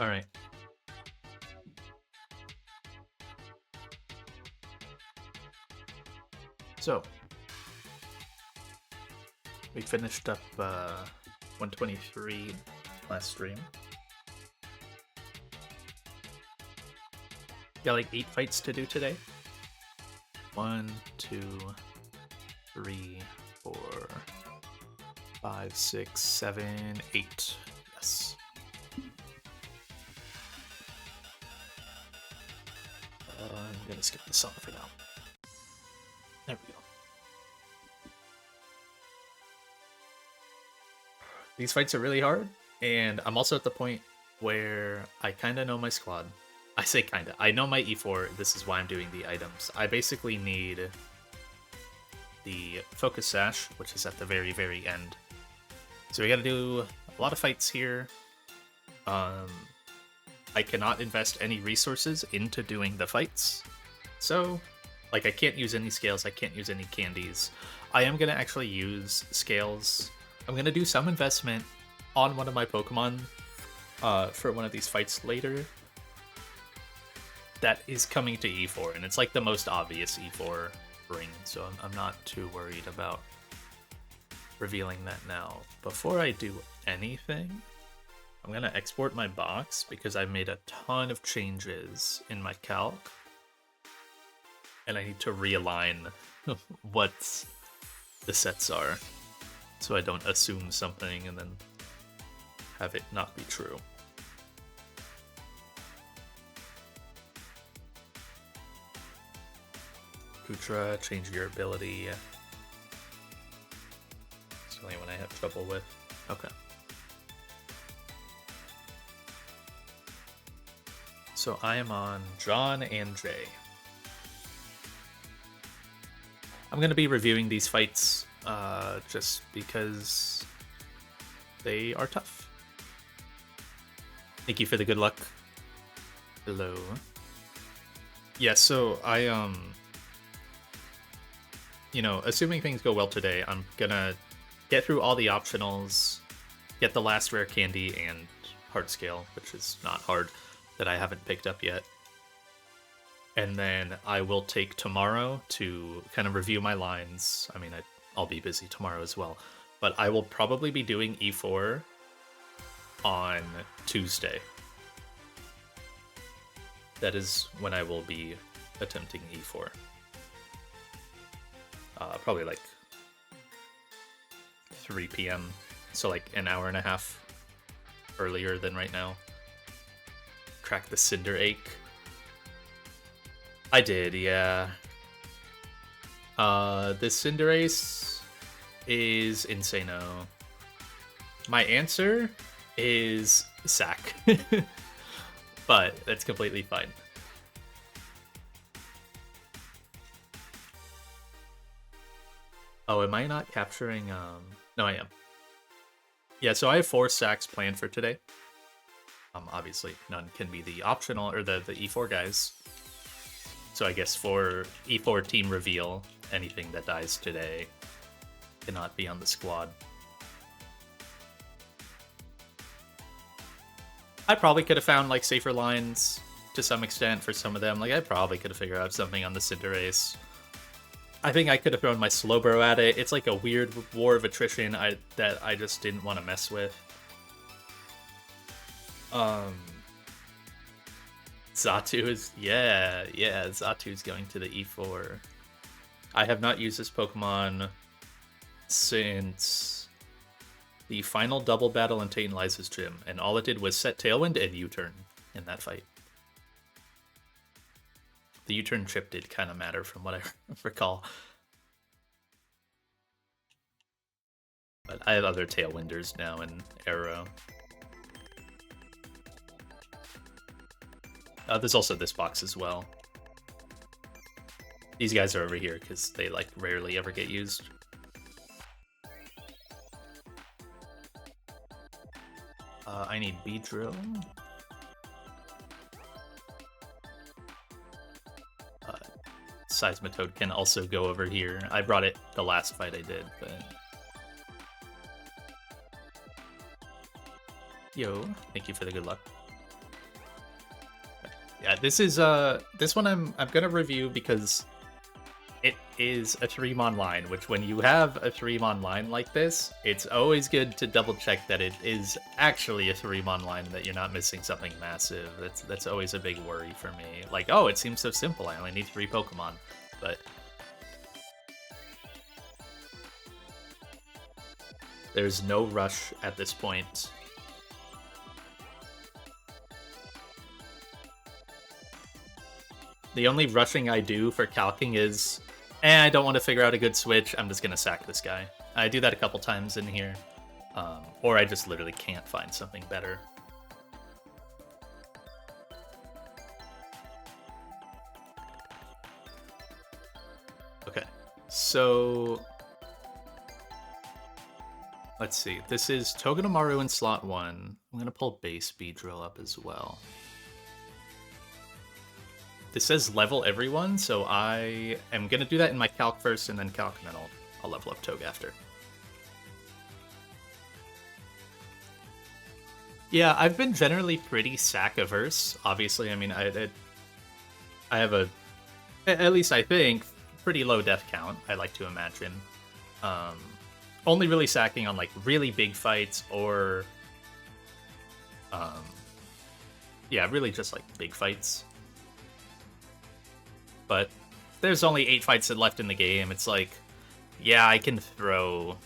All right. So we finished up 123 last stream. Got like 8 fights to do today. 1, 2, 3, 4, 5, 6, 7, 8. Yes. I'm gonna skip the song for now. There we go. These fights are really hard, and I'm also at the point where I kind of know my squad. I say kinda. I know my E4. This is why I'm doing the items. I basically need the Focus Sash, which is at the very, very end. So we gotta do a lot of fights here. I cannot invest any resources into doing the fights. So, like, I can't use any scales, I can't use any candies. I am gonna actually use scales. I'm gonna do some investment on one of my Pokemon for one of these fights later. That is coming to E4, and it's like the most obvious E4 ring, so I'm not too worried about revealing that now. Before I do anything, I'm gonna export my box because I made a ton of changes in my calc, and I need to realign what the sets are, so I don't assume something and then have it not be true. Kutra, change your ability. It's the only one I have trouble with. Okay. So I am on John and Jay. I'm going to be reviewing these fights just because they are tough. Thank you for the good luck. Hello. Yeah, so I, you know, assuming things go well today, I'm gonna get through all the optionals, get the last rare candy and hard scale, which is not hard, that I haven't picked up yet. And then I will take tomorrow to kind of review my lines. I mean, I'll be busy tomorrow as well, but I will probably be doing E4 on Tuesday. That is when I will be attempting E4. Probably like 3 p.m. So like an hour and a half earlier than right now. Crack the Cinder Ache. I did, yeah. This Cinderace is insano. My answer is sack. But that's completely fine. Oh, am I not capturing, no, I am. Yeah, so I have 4 sacks planned for today. Obviously, none can be the optional, or the E4 guys. So I guess for E4 team reveal, anything that dies today cannot be on the squad. I probably could have found, like, safer lines to some extent for some of them. Like, I probably could have figured out something on the Cinderace. I think I could have thrown my Slowbro at it. It's like a weird war of attrition that I just didn't want to mess with. Xatu is... Yeah, Xatu's going to the E4. I have not used this Pokemon since the final double battle in Tantalize's gym, and all it did was set Tailwind and U-turn in that fight. The U-turn chip did kind of matter from what I recall. But I have other Tailwinders now in Arrow. There's also this box as well. These guys are over here because they like rarely ever get used. I need Beedrill. Seismitoad can also go over here. I brought it the last fight I did, but... Yo, thank you for the good luck. Yeah, this one I'm gonna review because it is a 3-mon line, which when you have a 3-mon line like this, it's always good to double check that it is actually a 3-mon line, that you're not missing something massive. That's always a big worry for me. Like, oh, it seems so simple, I only need 3 Pokemon. But there's no rush at this point. The only rushing I do for calcing is, I don't want to figure out a good switch, I'm just going to sack this guy. I do that a couple times in here. Or I just literally can't find something better. Okay, so let's see. This is Togedemaru in slot 1. I'm going to pull base Beedrill up as well. This says level everyone, so I am going to do that in my calc first, and then calc, and then I'll level up Tog after. Yeah, I've been generally pretty sack averse. Obviously, I mean, I have a, at least I think, pretty low death count, I like to imagine. Only really sacking on like really big fights, or yeah, really just like big fights. But there's only 8 fights left in the game. It's like, yeah, I can throw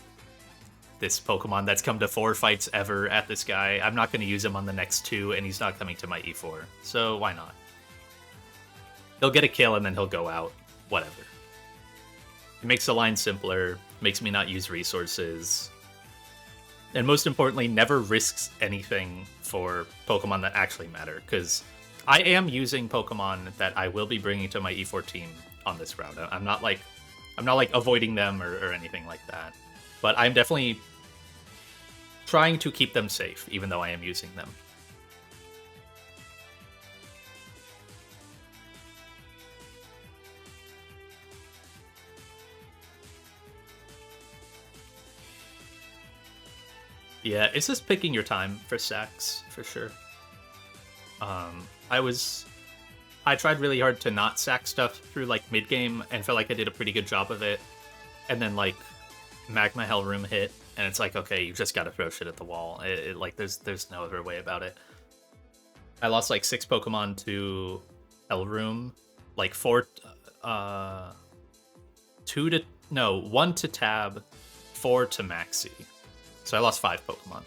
this Pokemon that's come to 4 fights ever at this guy. I'm not going to use him on the next 2, and he's not coming to my E4. So why not? He'll get a kill, and then he'll go out. Whatever. It makes the line simpler, makes me not use resources, and most importantly, never risks anything for Pokemon that actually matter, because I am using Pokemon that I will be bringing to my E4 team on this route. I'm not like avoiding them or anything like that. But I'm definitely trying to keep them safe, even though I am using them. Yeah, it's just picking your time for sacks, for sure. I tried really hard to not sack stuff through like mid game, and felt like I did a pretty good job of it. And then like Magma Hell Room hit, and it's like, okay, you just gotta throw shit at the wall. Like there's no other way about it. I lost like 6 Pokemon to Hell Room, like 1 to Tab, 4 to Maxi. So I lost 5 Pokemon.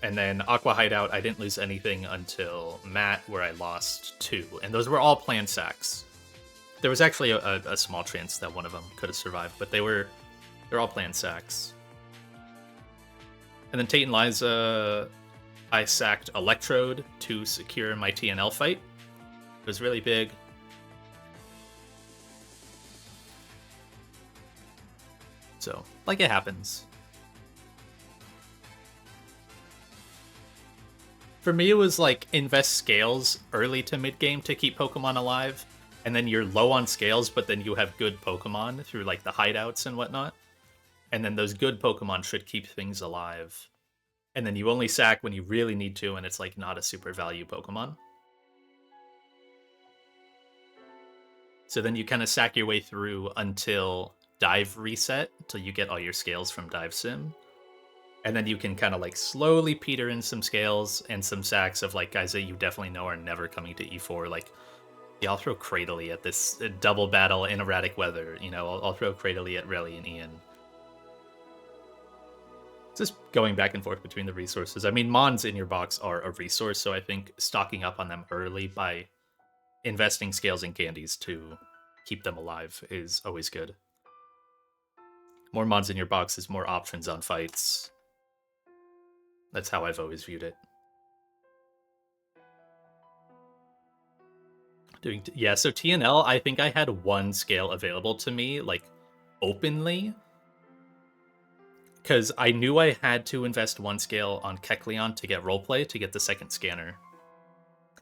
And then Aqua Hideout, I didn't lose anything until Matt, where I lost 2. And those were all planned sacks. There was actually a small chance that one of them could have survived, but they're all planned sacks. And then Tate and Liza, I sacked Electrode to secure my TNL fight. It was really big. So, like, it happens. For me, it was like invest scales early to mid game to keep Pokemon alive, and then you're low on scales, but then you have good Pokemon through like the hideouts and whatnot. And then those good Pokemon should keep things alive. And then you only sack when you really need to, and it's like not a super value Pokemon. So then you kind of sack your way through until Dive reset, until you get all your scales from Dive Sim. And then you can kind of like slowly peter in some scales and some sacks of like guys that you definitely know are never coming to E4. Like, yeah, I'll throw Cradily at this double battle in erratic weather. You know, I'll throw Cradily at Relly and Ian. Just going back and forth between the resources. I mean, Mons in your box are a resource, so I think stocking up on them early by investing scales and candies to keep them alive is always good. More Mons in your box is more options on fights. That's how I've always viewed it. Yeah, so TNL, I think I had 1 scale available to me, like, openly. Because I knew I had to invest 1 scale on Kecleon to get roleplay, to get the second scanner.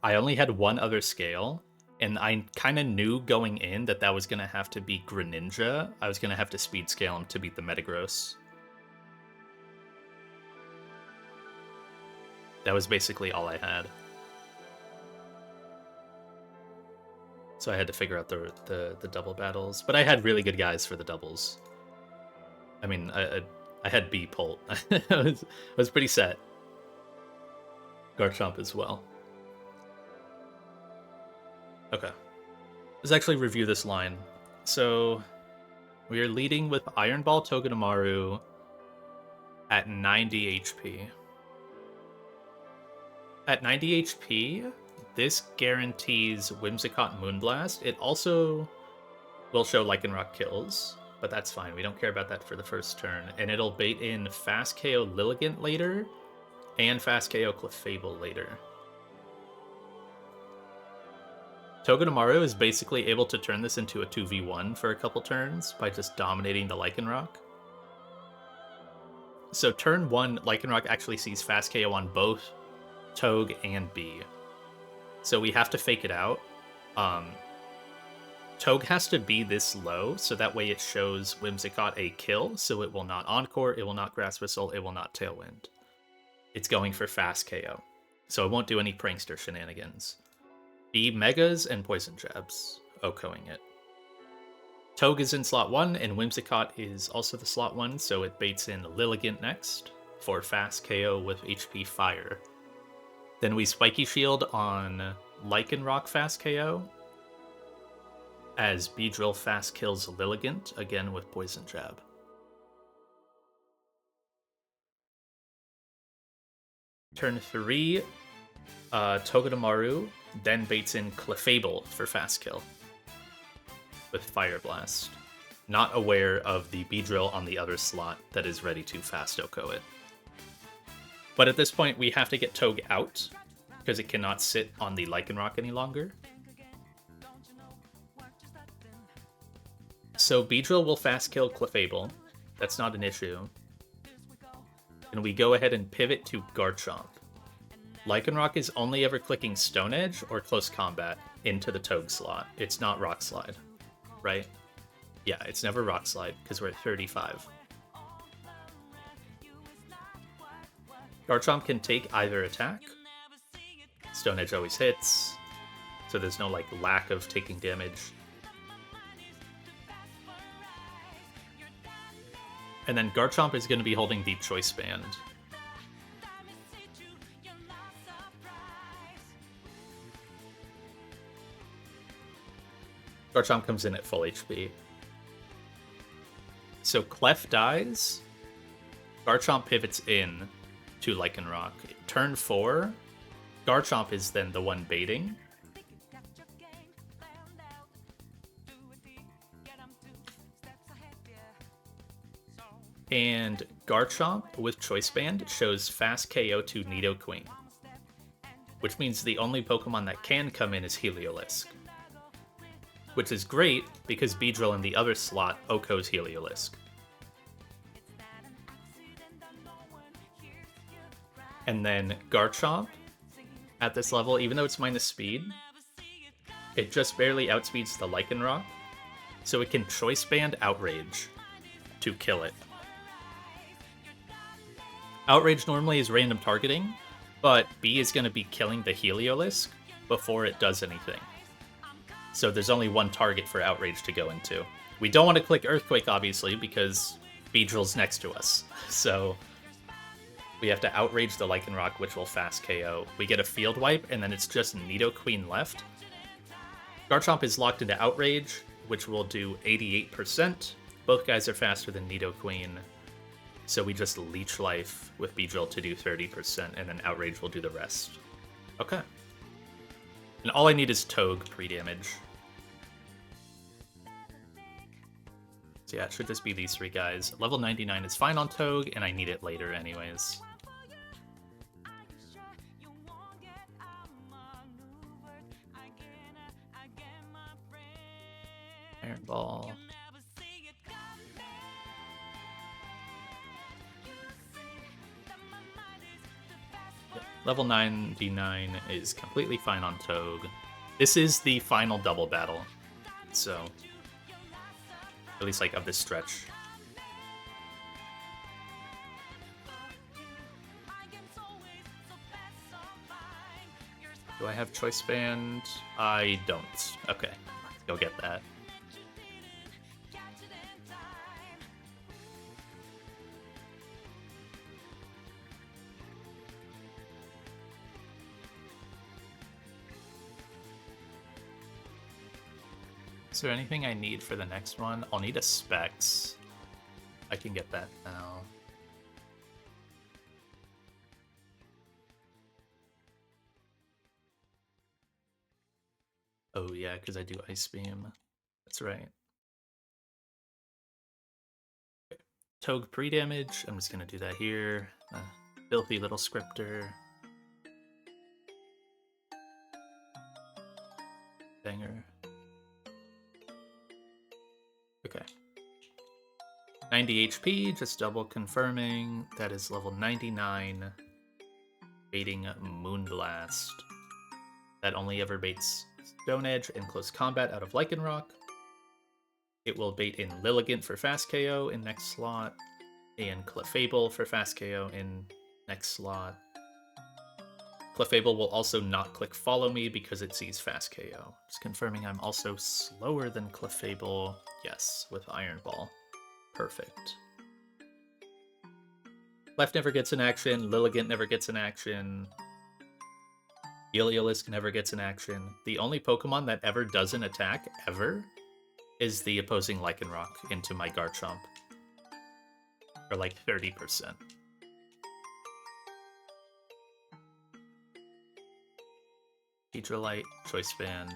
I only had 1 other scale, and I kind of knew going in that was going to have to be Greninja. I was going to have to speed scale him to beat the Metagross. That was basically all I had. So I had to figure out the double battles. But I had really good guys for the doubles. I mean, I had B Pult. I was pretty set. Garchomp as well. Okay. Let's actually review this line. So we are leading with Iron Ball Togedemaru at 90 HP. At 90 HP, this guarantees Whimsicott Moonblast. It also will show Lycanroc kills, but that's fine. We don't care about that for the first turn. And it'll bait in Fast KO Lilligant later and Fast KO Clefable later. Togedemaru is basically able to turn this into a 2v1 for a couple turns by just dominating the Lycanroc. So turn 1, Lycanroc actually sees Fast KO on both Tog and B. So we have to fake it out. Tog has to be this low, so that way it shows Whimsicott a kill, so it will not Encore, it will not Grass Whistle, it will not Tailwind. It's going for Fast KO, so it won't do any Prankster shenanigans. B Megas and Poison Jabs, OHKOing it. Tog is in slot 1, and Whimsicott is also the slot 1, so it baits in Lilligant next for Fast KO with HP Fire. Then we Spiky Shield on Lycanroc Fast KO, as Beedrill fast kills Lilligant, again with Poison Jab. Turn 3, Togedemaru then baits in Clefable for fast kill with Fire Blast, not aware of the Beedrill on the other slot that is ready to fast OHKO it. But at this point, we have to get Tog out, because it cannot sit on the Lycanroc any longer. So Beedrill will fast kill Clefable. That's not an issue. And we go ahead and pivot to Garchomp. Lycanroc is only ever clicking Stone Edge or Close Combat into the Tog slot. It's not Rock Slide, right? Yeah, it's never Rock Slide, because we're at 35. Garchomp can take either attack. Stone Edge always hits, so there's no like lack of taking damage. And then Garchomp is going to be holding the Choice Band. Garchomp comes in at full HP. So Clef dies. Garchomp pivots in to Lycanroc. Turn 4, Garchomp is then the one baiting. And Garchomp with Choice Band shows Fast KO to Nidoqueen, which means the only Pokemon that can come in is Heliolisk. Which is great, because Beedrill in the other slot OHKOs Heliolisk. And then Garchomp, at this level, even though it's minus speed, it just barely outspeeds the Lycanroc, so it can Choice Band Outrage to kill it. Outrage normally is random targeting, but B is going to be killing the Heliolisk before it does anything. So there's only one target for Outrage to go into. We don't want to click Earthquake, obviously, because Beedrill's next to us. So we have to Outrage the Lycanroc, which will fast KO. We get a Field Wipe, and then it's just Nidoqueen left. Garchomp is locked into Outrage, which will do 88%. Both guys are faster than Nidoqueen. So we just Leech Life with Beedrill to do 30%, and then Outrage will do the rest. Okay. And all I need is Tog pre-damage. So yeah, it should just be these three guys. Level 99 is fine on Tog, and I need it later anyways. Iron Ball. Level 99 is completely fine on Tog. This is the final double battle, so at least like of this stretch. Do I have Choice Band? I don't. Okay, let's go get that. Is there anything I need for the next one? I'll need a Specs. I can get that now. Oh yeah, because I do Ice Beam. That's right. Okay. Togue pre-damage. I'm just gonna do that here. Filthy little scripter. Banger. Okay. 90 HP, just double confirming. That is level 99. Baiting Moonblast. That only ever baits Stone Edge in close combat out of Lycanroc. It will bait in Lilligant for fast KO in next slot, and Clefable for fast KO in next slot. Clefable will also not click Follow Me because it sees fast KO. Just confirming I'm also slower than Clefable. Yes, with Iron Ball. Perfect. Clef never gets an action, Lilligant never gets an action. Heliolisk never gets an action. The only Pokemon that ever doesn't attack, ever, is the opposing Lycanroc into my Garchomp. For like 30%. Teedrolite, Choice Band,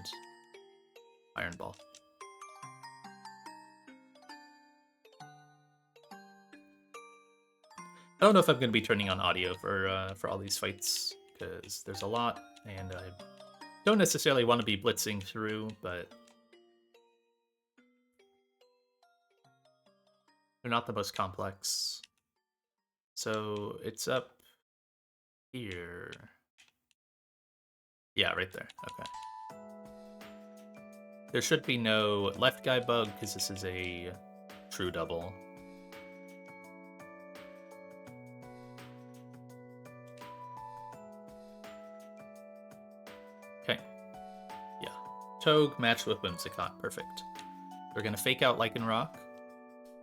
Iron Ball. I don't know if I'm going to be turning on audio for all these fights, because there's a lot, and I don't necessarily want to be blitzing through, but they're not the most complex. So it's up here. Yeah, right there. Okay. There should be no left guy bug, because this is a true double. Okay. Yeah. Togue matched with Whimsicott. Perfect. We're going to fake out Lycanroc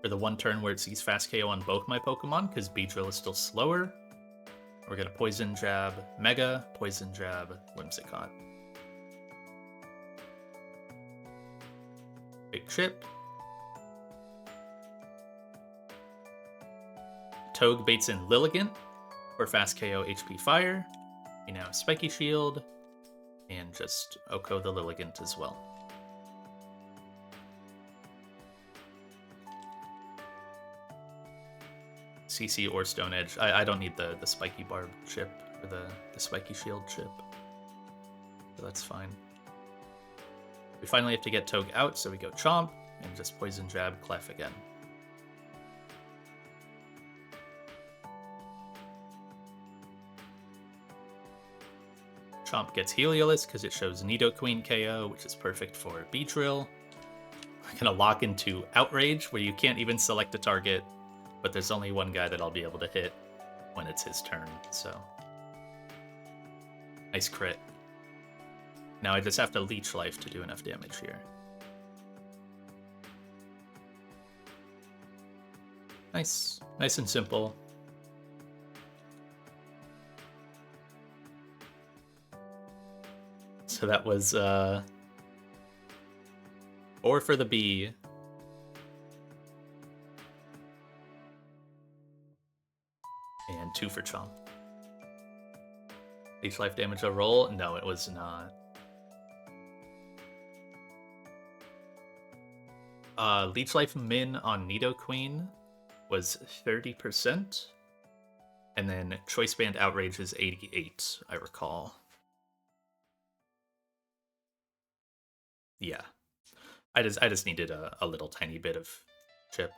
for the one turn where it sees fast KO on both my Pokemon, because Beedrill is still slower. We're going to Poison Jab, Mega, Poison Jab, Whimsicott. Big Chip. Togue baits in Lilligant for fast KO HP Fire. You know, Spiky Shield, and just Oko the Lilligant as well. CC or Stone Edge. I don't need the Spiky Barb chip or the Spiky Shield chip. So that's fine. We finally have to get Togue out, so we go Chomp and just Poison Jab Clef again. Chomp gets Heliolisk because it shows Nidoqueen KO, which is perfect for Beedrill. We're gonna lock into Outrage, where you can't even select a target, but there's only one guy that I'll be able to hit when it's his turn, so. Nice crit. Now I just have to Leech Life to do enough damage here. Nice. Nice and simple. So that was 4 for the B. And 2 for Chomp. Leech Life damage a roll? No, it was not. Leech Life min on Nidoqueen was 30%. And then Choice Band Outrage is 88, I recall. Yeah. I just needed a little tiny bit of chip.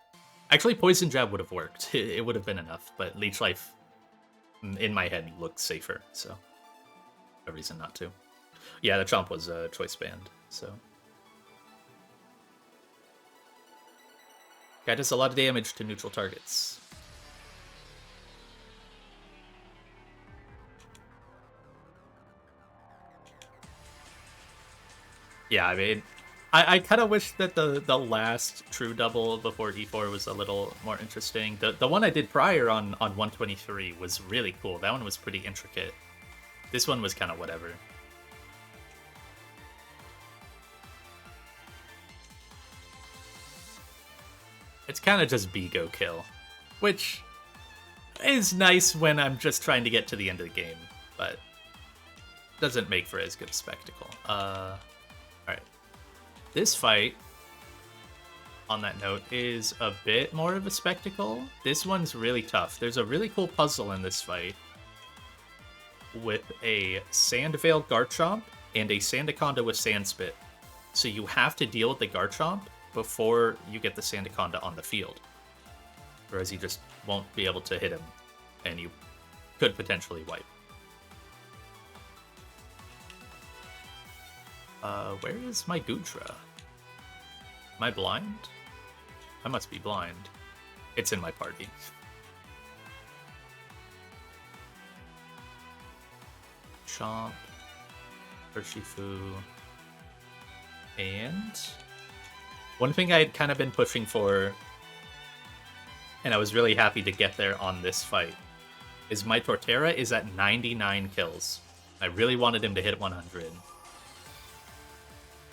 Actually, Poison Jab would have worked. It would have been enough, but Leech Life, in my head, looked safer, so no reason not to. Yeah, the Chomp was a Choice Band, so. Guy does a lot of damage to neutral targets. Yeah, I mean, I kind of wish that the last true double before E4 was a little more interesting. The one I did prior on 123 was really cool. That one was pretty intricate. This one was kind of whatever. It's kind of just B go kill, which is nice when I'm just trying to get to the end of the game, but doesn't make for as good a spectacle. Alright. This fight, on that note, is a bit more of a spectacle. This one's really tough. There's a really cool puzzle in this fight with a Sandveil Garchomp and a Sandaconda with Sandspit. So you have to deal with the Garchomp before you get the Sandaconda on the field. Whereas you just won't be able to hit him, and you could potentially wipe. Where is my Goodra? Am I blind? I must be blind. It's in my party. Chomp, Urshifu, and one thing I had kind of been pushing for, and I was really happy to get there on this fight, is my Torterra is at 99 kills. I really wanted him to hit 100.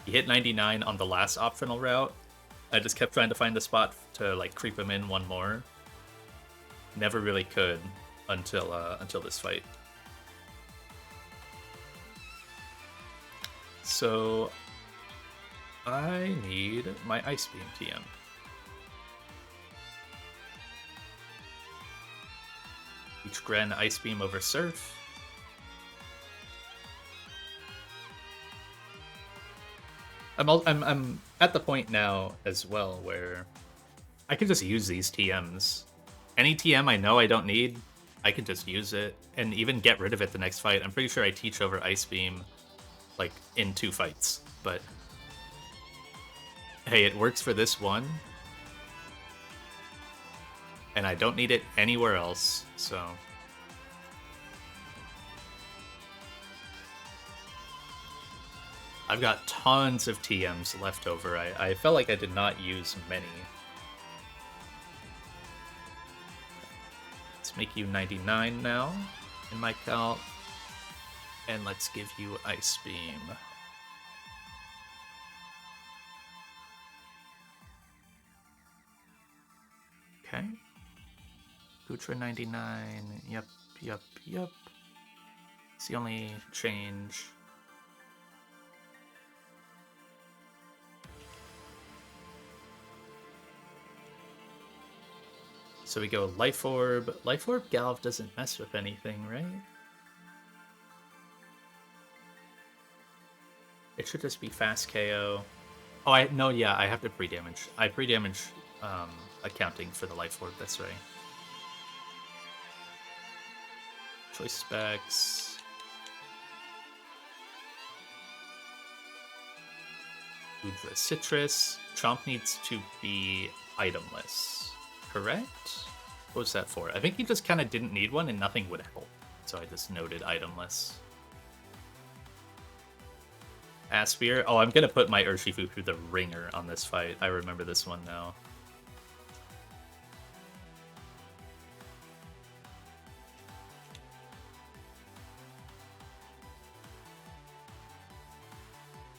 He hit 99 on the last optional route. I just kept trying to find a spot to like creep him in one more. Never really could until this fight. So I need my Ice Beam TM. Each Gren Ice Beam over Surf. I'm at the point now as well where I can just use these TMs. Any TM I know I don't need, I can just use it and even get rid of it the next fight. I'm pretty sure I teach over Ice Beam like in 2 fights, but hey, it works for this one. And I don't need it anywhere else, so I've got tons of TMs left over. I felt like I did not use many. Let's make you 99 now in my calc. And let's give you Ice Beam. Okay. Gutra 99. Yep. It's the only change. So we go Life Orb. Life Orb Galv doesn't mess with anything, right? It should just be fast KO. Oh, I have to pre-damage. I pre-damage accounting for the Life Orb, that's right. Choice specs. Udra Citrus. Chomp needs to be itemless, correct? What was that for? I think he just kind of didn't need one and nothing would help. So I just noted itemless. Aspir. Oh, I'm gonna put my Urshifu through the ringer on this fight. I remember this one now.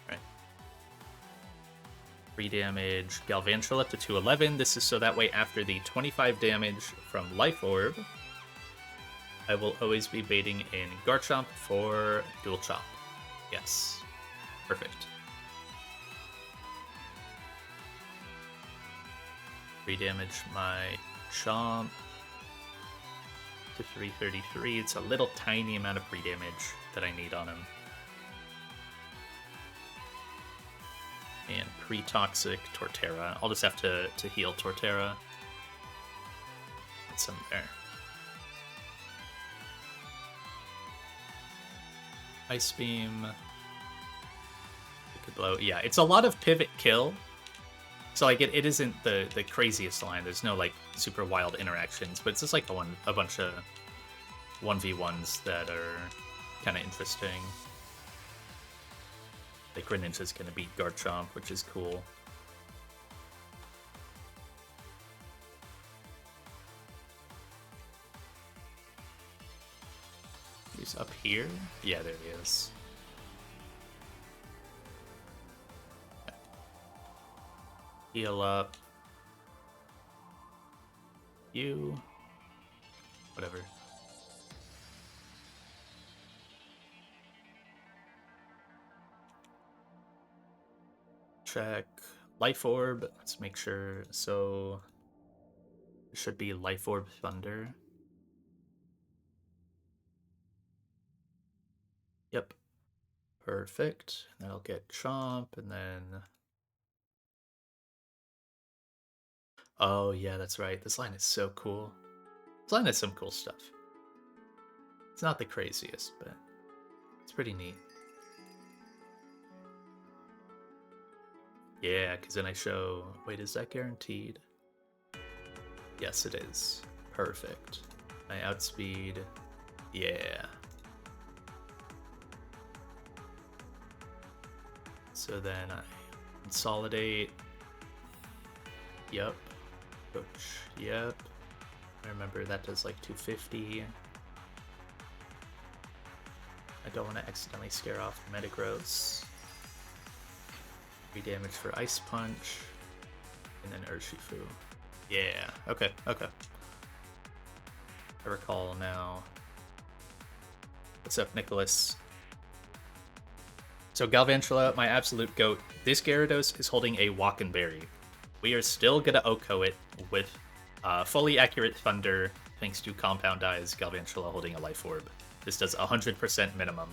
Alright. 3 damage. Galvantula to 211. This is so that way after the 25 damage from Life Orb, I will always be baiting in Garchomp for Dual Chop. Yes. Perfect. 3 damage my Chomp to 333. It's a little tiny amount of pre-damage that I need on him. And pre-toxic Torterra. I'll just have to heal Torterra. Get some there. Ice Beam. Blow. Yeah, it's a lot of pivot kill. So like it isn't the craziest line. There's no like super wild interactions, but it's just like a bunch of 1v1s that are kind of interesting. Like Greninja's gonna beat Garchomp, which is cool. He's up here? Yeah, there he is. Heal up. You. Whatever. Check. Life Orb. Let's make sure. So it should be Life Orb Thunder. Yep. Perfect. And that'll get Chomp, and then... Oh, yeah, that's right. This line is so cool. This line has some cool stuff. It's not the craziest, but it's pretty neat. Yeah, because then I show... Wait, is that guaranteed? Yes, it is. Perfect. I outspeed. Yeah. So then I consolidate. Yep. Coach. Yep. I remember that does like 250. I don't want to accidentally scare off Metagross. 3 damage for Ice Punch. And then Urshifu. Yeah. Okay. Okay. I recall now. What's up, Nicholas? So Galvantula, my absolute goat. This Gyarados is holding a Walkenberry. We are still gonna OHKO it with fully accurate Thunder, thanks to Compound Eyes, Galvantula holding a Life Orb. This does 100% minimum.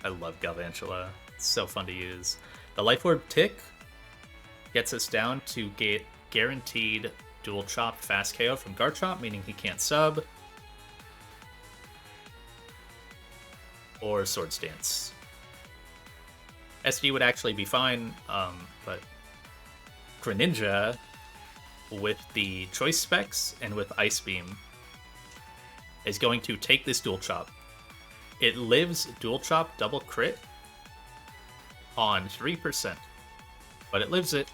I love Galvantula. It's so fun to use. The Life Orb tick gets us down to get guaranteed Dual Chop Fast KO from Garchomp, meaning he can't sub. Or Swords Dance. SD would actually be fine, but Greninja, with the choice specs and with Ice Beam, is going to take this Dual Chop. It lives Dual Chop double crit on 3%, but it lives it.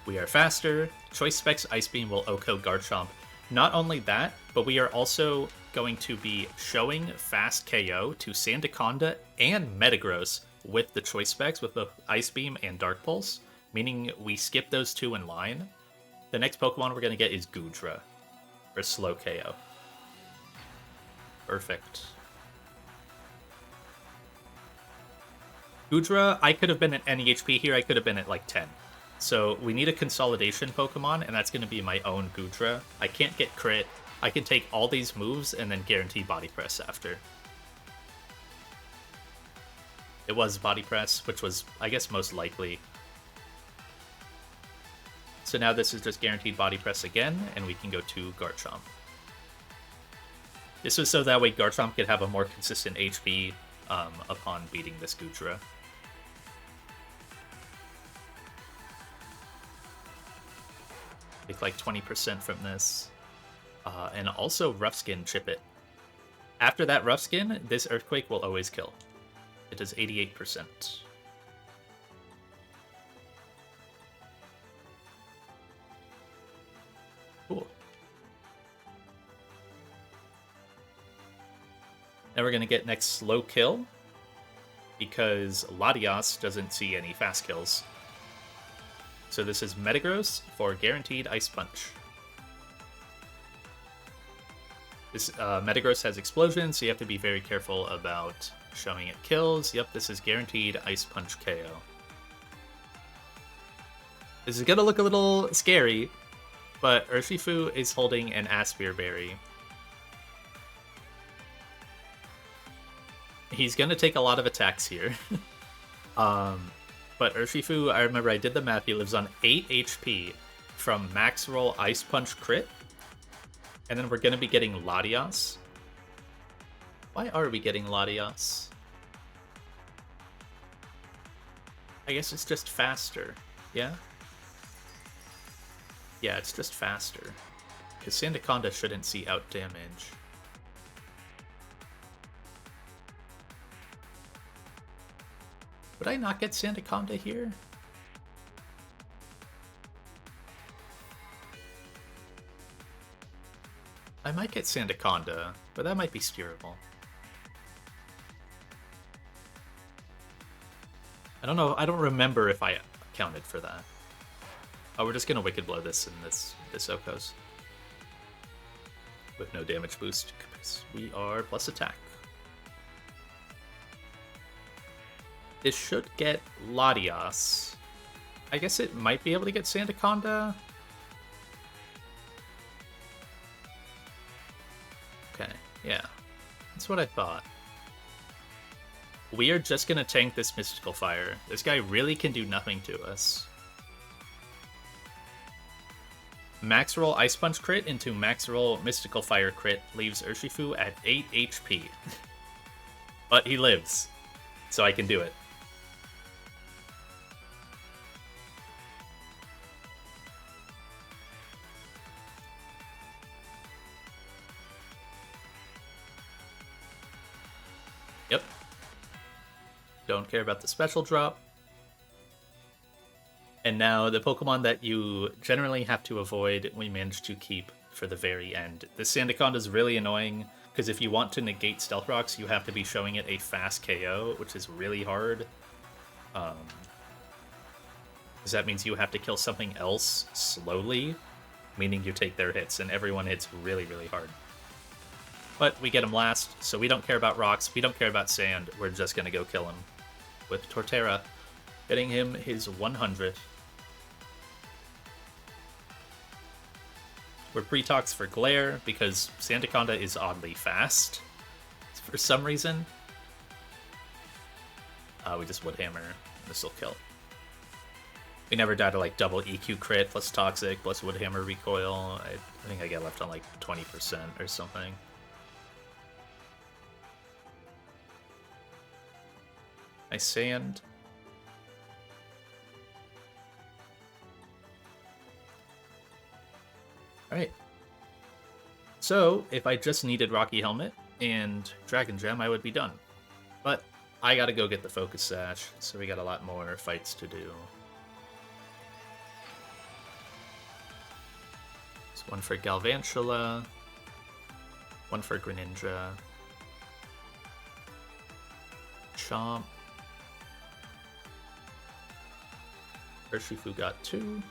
We are faster. Choice Specs Ice Beam will OHKO Garchomp. Not only that, but we are also going to be showing fast KO to Sandaconda and Metagross with the Choice Specs, with both Ice Beam and Dark Pulse, meaning we skip those two in line. The next Pokemon we're going to get is Goodra, for slow KO. Perfect. Goodra, I could have been at any HP here, I could have been at like 10. So we need a consolidation Pokemon, and that's going to be my own Goodra. I can't get crit. I can take all these moves and then guarantee Body Press after. It was Body Press, which was, I guess, most likely. So now this is just guaranteed Body Press again, and we can go to Garchomp. This was so that way Garchomp could have a more consistent HP upon beating this Goodra. Take like 20% from this. And also Rough Skin, chip it. After that Rough Skin, this Earthquake will always kill. It does 88%. Cool. Now we're going to get next Slow Kill, because Latias doesn't see any fast kills. So this is Metagross for guaranteed Ice Punch. This Metagross has Explosion, so you have to be very careful about showing it kills. Yep, this is guaranteed Ice Punch KO. This is gonna look a little scary, but Urshifu is holding an Aspir Berry. He's gonna take a lot of attacks here. But Urshifu, I remember I did the math, he lives on 8 HP from max roll Ice Punch crit. And then we're going to be getting Latias. Why are we getting Latias? I guess it's just faster. Yeah? Yeah, it's just faster. Because Sandaconda shouldn't see out damage. Would I not get Sandaconda here? I might get Sandaconda, but that might be steerable. I don't know. I don't remember if I accounted for that. Oh, we're just gonna Wicked Blow this in this Okos. With no damage boost, because we are plus attack. This should get Latias. I guess it might be able to get Sandaconda. Okay, yeah. That's what I thought. We are just gonna tank this Mystical Fire. This guy really can do nothing to us. Max roll Ice Punch crit into max roll Mystical Fire crit leaves Urshifu at 8 HP. But he lives, so I can do it. Yep. Don't care about the special drop. And now the Pokemon that you generally have to avoid, we managed to keep for the very end. This Sandaconda is really annoying, because if you want to negate Stealth Rocks, you have to be showing it a fast KO, which is really hard. Because that means you have to kill something else slowly, meaning you take their hits, and everyone hits really, really hard. But we get him last, so we don't care about rocks, we don't care about sand, we're just going to go kill him with Torterra, getting him his 100th. We're pre-tox for Glare, because Sandaconda is oddly fast, for some reason. We just Woodhammer, this will kill. We never die to like double EQ crit, plus Toxic, plus Woodhammer recoil. I think I get left on like 20% or something. Nice sand. Alright. So, if I just needed Rocky Helmet and Dragon Gem, I would be done. But I gotta go get the Focus Sash, so we got a lot more fights to do. There's one for Galvantula, one for Greninja, Chomp. Urshifu got 2.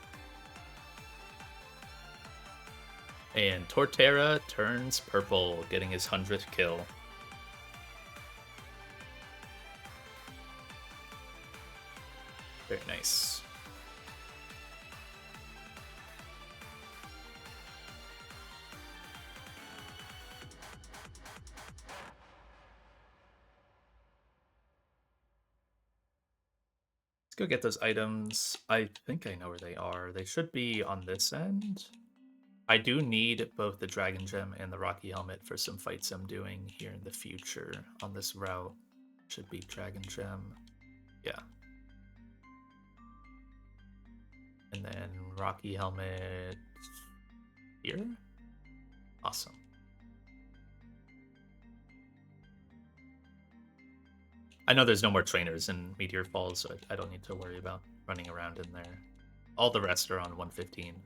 And Torterra turns purple, getting his 100th kill. Very nice. Let's go get those items. I think I know where they are. They should be on this end. I do need both the Dragon Gem and the Rocky Helmet for some fights I'm doing here in the future on this route. Should be Dragon Gem. Yeah. And then Rocky Helmet here. Awesome. I know there's no more trainers in Meteor Falls, so I don't need to worry about running around in there. All the rest are on 115.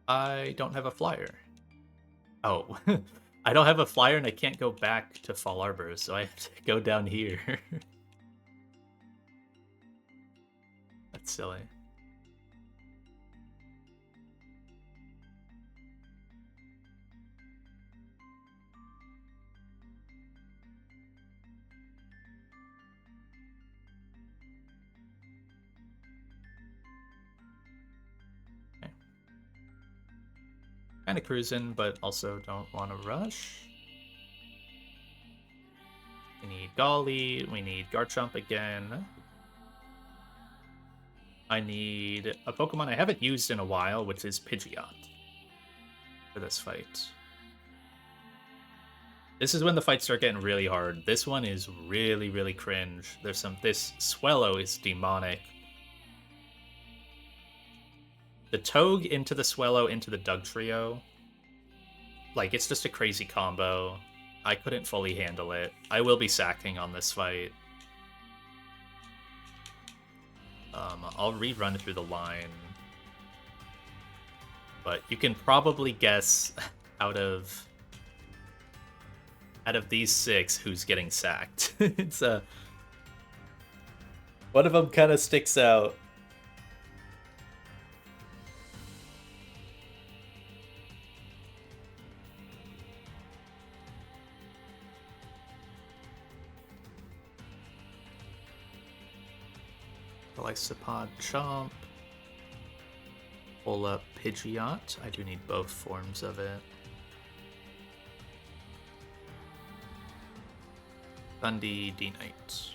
I don't have a flyer. Oh, I don't have a flyer and I can't go back to Fall Arbor, so I have to go down here. That's silly. Kind of cruising, but also don't want to rush. We need Golly, we need Garchomp again. I need a Pokemon I haven't used in a while, which is Pidgeot, for this fight. This is when the fights start getting really hard. This one is really, really cringe. This Swellow is demonic. The Togue into the Swellow into the Dugtrio. Like, it's just a crazy combo. I couldn't fully handle it. I will be sacking on this fight. I'll rerun through the line. But you can probably guess out of these 6 who's getting sacked. It's one of them kind of sticks out. Isopod Chomp. Pull up Pidgeot. I do need both forms of it. Thundy D-Knight.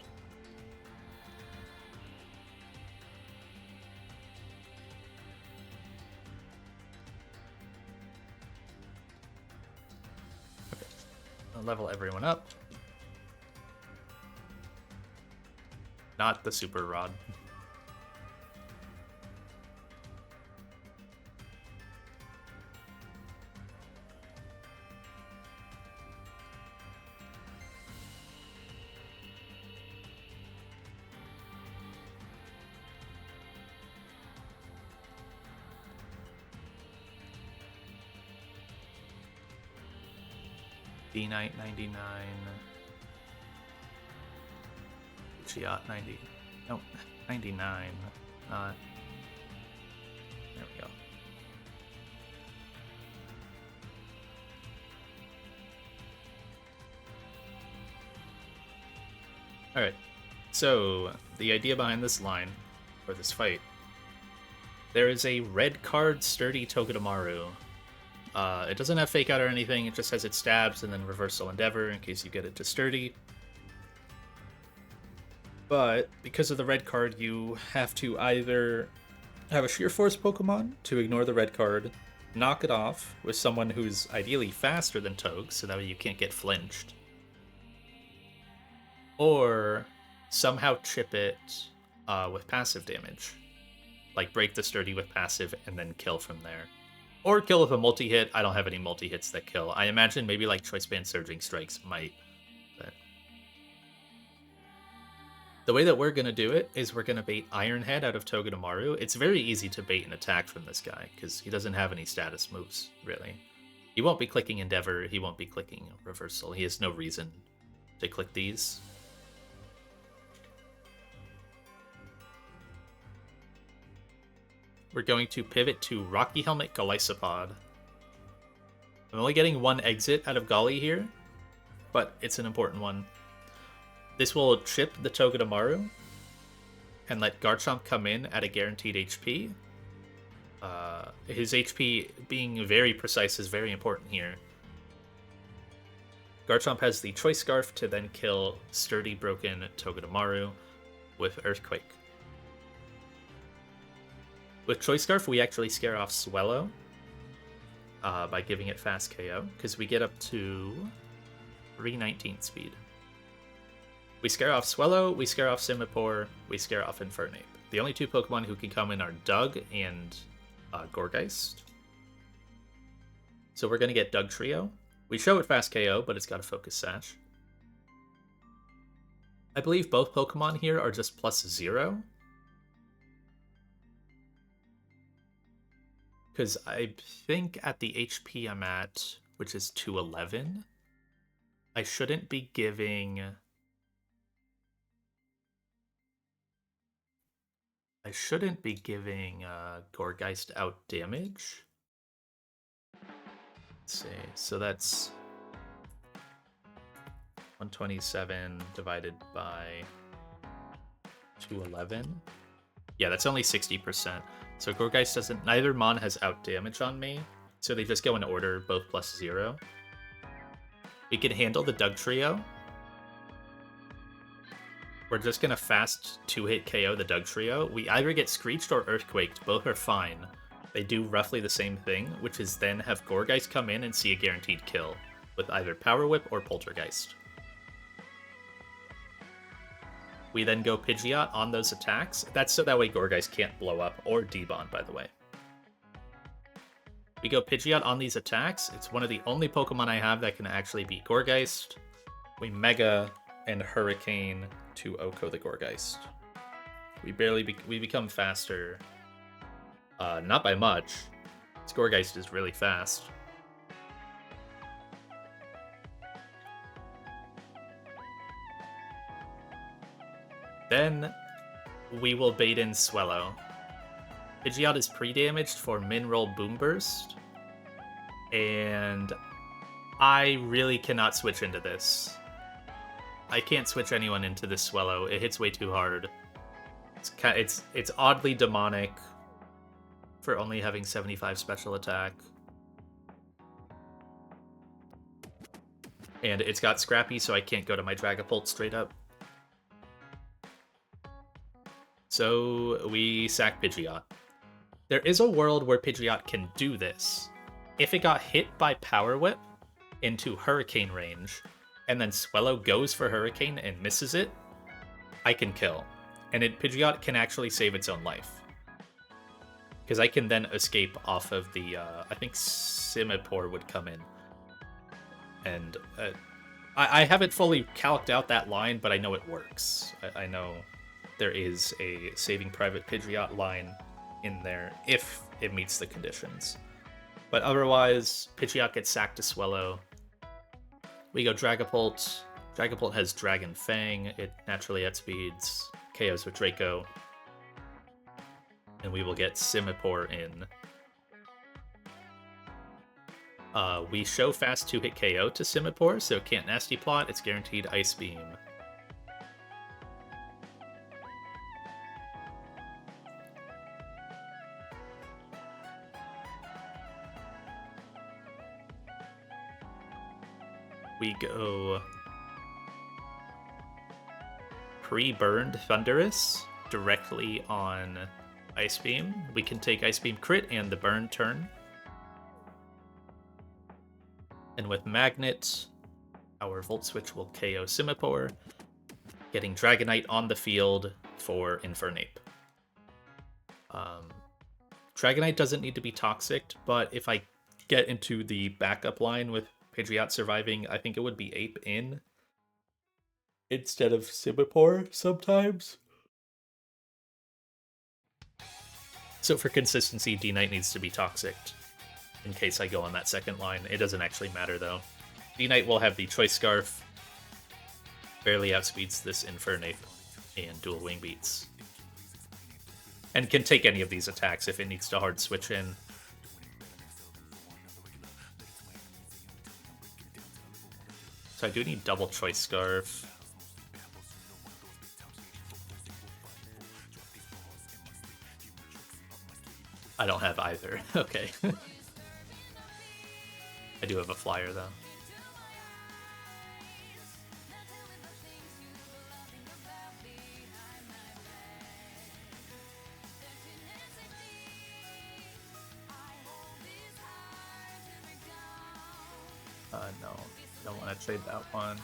Okay. I'll level everyone up. Not the Super Rod. D-Knight 99. Giot 90. No, 99. Not. There we go. Alright. So, the idea behind this line, or this fight, there is a red card sturdy Togedemaru. It doesn't have Fake Out or anything, it just has its stabs and then Reversal Endeavor in case you get it to sturdy. But because of the red card, you have to either have a Sheer Force Pokemon to ignore the red card, knock it off with someone who's ideally faster than Togue, so that way you can't get flinched, or somehow chip it with passive damage. Like break the sturdy with passive and then kill from there. Or kill with a multi-hit. I don't have any multi-hits that kill. I imagine maybe like Choice Band Surging Strikes might. But the way that we're going to do it is we're going to bait Iron Head out of Togedemaru. It's very easy to bait an attack from this guy, because he doesn't have any status moves, really. He won't be clicking Endeavor, he won't be clicking Reversal. He has no reason to click these. We're going to pivot to Rocky Helmet Golisopod. I'm only getting one exit out of Golly here, but it's an important one. This will chip the Togedemaru and let Garchomp come in at a guaranteed HP. His HP being very precise is very important here. Garchomp has the Choice Scarf to then kill sturdy broken Togedemaru with Earthquake. With Choice Scarf, we actually scare off Swellow by giving it fast KO, because we get up to 319 speed. We scare off Swellow, we scare off Simipour, we scare off Infernape. The only 2 Pokemon who can come in are Doug and Gourgeist. So we're going to get Dugtrio. We show it fast KO, but it's got a Focus Sash. I believe both Pokemon here are just +0. Because I think at the HP I'm at, which is 211, I shouldn't be giving... Gourgeist out damage. Let's see, so that's 127 divided by 211. Yeah, that's only 60%. So Gourgeist doesn't... Neither Mon has out damage on me, so they just go in order, both +0. We can handle the Dugtrio. We're just gonna fast 2-hit KO the Dugtrio. We either get Screeched or Earthquaked, both are fine. They do roughly the same thing, which is then have Gourgeist come in and see a guaranteed kill. with either Power Whip or Poltergeist. We then go Pidgeot on those attacks. That's so that way Gourgeist can't blow up, or Debond, by the way. We go Pidgeot on these attacks. It's one of the only Pokemon I have that can actually beat Gourgeist. We Mega and Hurricane to Oko the Gourgeist. We we become faster. Not by much. This Gourgeist is really fast. Then we will bait in Swellow. Pidgeot is pre-damaged for Mineral Boom Burst. And I really cannot switch into this. I can't switch anyone into this Swellow. It hits way too hard. It's oddly demonic for only having 75 special attack. And it's got Scrappy, so I can't go to my Dragapult straight up. So we sack Pidgeot. There is a world where Pidgeot can do this. If it got hit by Power Whip into Hurricane range, and then Swellow goes for Hurricane and misses it, I can kill. And Pidgeot can actually save its own life. Because I can then escape off of the, I think Simipour would come in. And I haven't fully calced out that line, but I know it works. I know there is a Saving Private Pidgeot line in there if it meets the conditions. But otherwise, Pidgeot gets sacked to Swellow. We go Dragapult. Dragapult has Dragon Fang. It naturally outspeeds KOs with Draco. And we will get Simipour in. We show fast 2-hit KO to Simipour, so it can't Nasty Plot. It's guaranteed Ice Beam. We go pre-burned Thundurus directly on Ice Beam. We can take Ice Beam crit and the burn turn. And with Magnet, our Volt Switch will KO Simipour, getting Dragonite on the field for Infernape. Dragonite doesn't need to be toxic, but if I get into the backup line with Pidgeot surviving, I think it would be Ape in instead of Simipour sometimes. So for consistency, D-Knight needs to be toxic in case I go on that second line. It doesn't actually matter though. D-Knight will have the Choice Scarf, barely outspeeds this Infernape, and Dual Wing Beats. And can take any of these attacks if it needs to hard switch in. So I do need double Choice Scarf. I don't have either. Okay. I do have a flyer though. No, don't want to trade that one.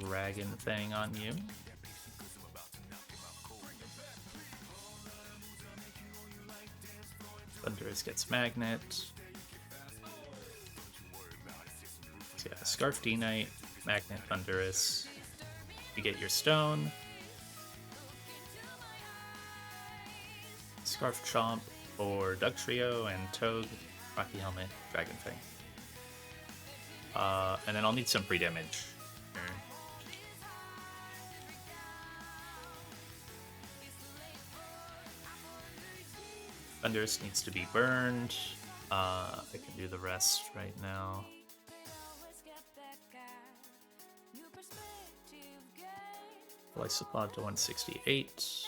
Dragon Fang on you. Thundurus gets Magnet. So yeah, Scarf D-Knight, Magnet Thundurus. You get your Stone. Scarf Chomp for Dugtrio and Toad, Rocky Helmet, Dragon Fang. And then I'll need some pre-damage. Thundurus needs to be burned. I can do the rest right now. Life supply to 168.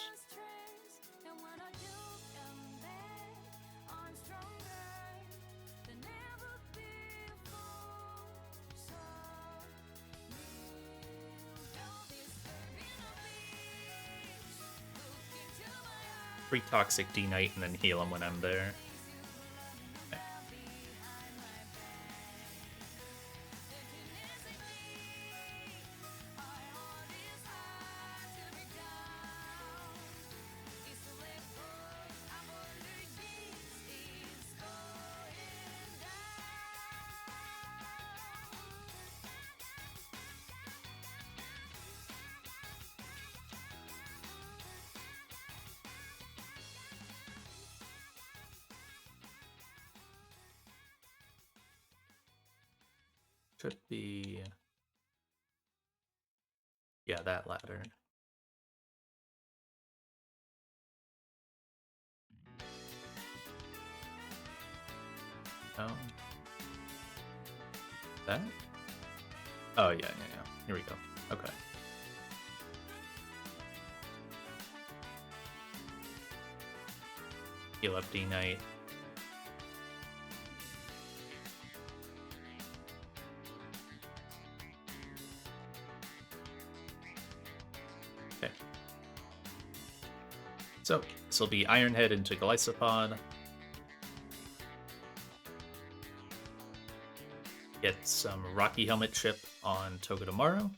Free Toxic D-Knight and then heal him when I'm there. Okay. Should be... yeah, that ladder. Oh. That? Oh, yeah. Here we go. Okay. Heal up D-Knight. Okay. So, this will be Ironhead into Glycopod. Get some Rocky Helmet chip on Togedemaru.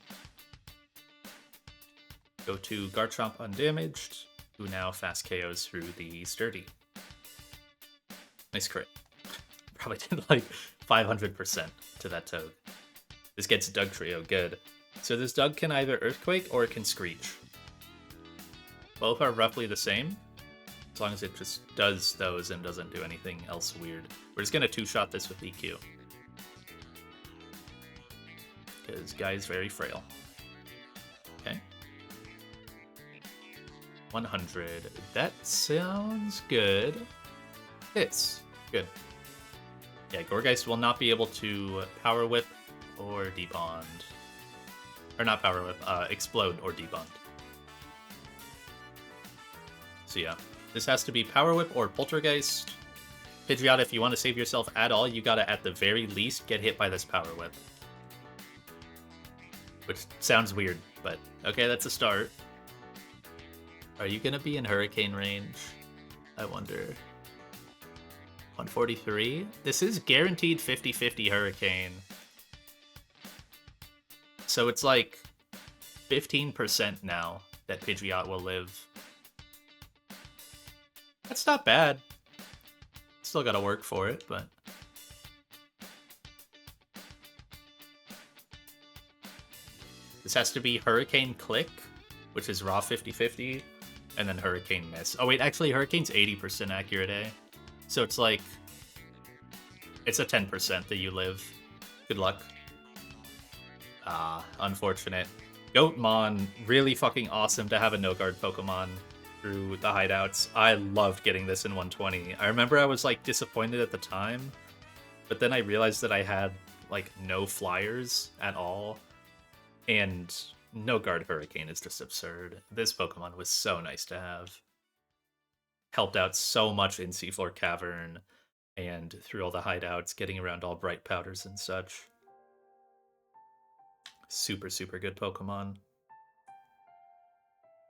Go to Garchomp undamaged, who now fast KOs through the Sturdy. Nice crit. Probably did like 500% to that Toad. This gets Doug Trio, good. So this Doug can either Earthquake or it can Screech. Both are roughly the same, as long as it just does those and doesn't do anything else weird. We're just gonna two-shot this with EQ. Because guy's very frail. Okay. 100. That sounds good. Hits. Good. Yeah, Gourgeist will not be able to Power Whip or Debond. Or not Power Whip, Explode or Debond. So yeah, this has to be Power Whip or Poltergeist. Pidgeot, if you want to save yourself at all, you gotta at the very least get hit by this Power Whip. Which sounds weird, but okay, that's a start. Are you gonna be in Hurricane range? I wonder. 143? This is guaranteed 50-50 Hurricane. So it's like 15% now that Pidgeot will live. That's not bad. Still gotta work for it, but... this has to be Hurricane Click, which is raw 50-50, and then Hurricane Miss. Oh wait, actually Hurricane's 80% accurate, eh? So it's like... it's a 10% that you live. Good luck. Ah, unfortunate. Goatmon, really fucking awesome to have a no-guard Pokemon through the hideouts. I loved getting this in 120. I remember I was like disappointed at the time, but then I realized that I had like no flyers at all, and no-guard Hurricane is just absurd. This Pokemon was so nice to have. Helped out so much in Seafloor Cavern and through all the hideouts, getting around all bright powders and such. Super, super good Pokemon.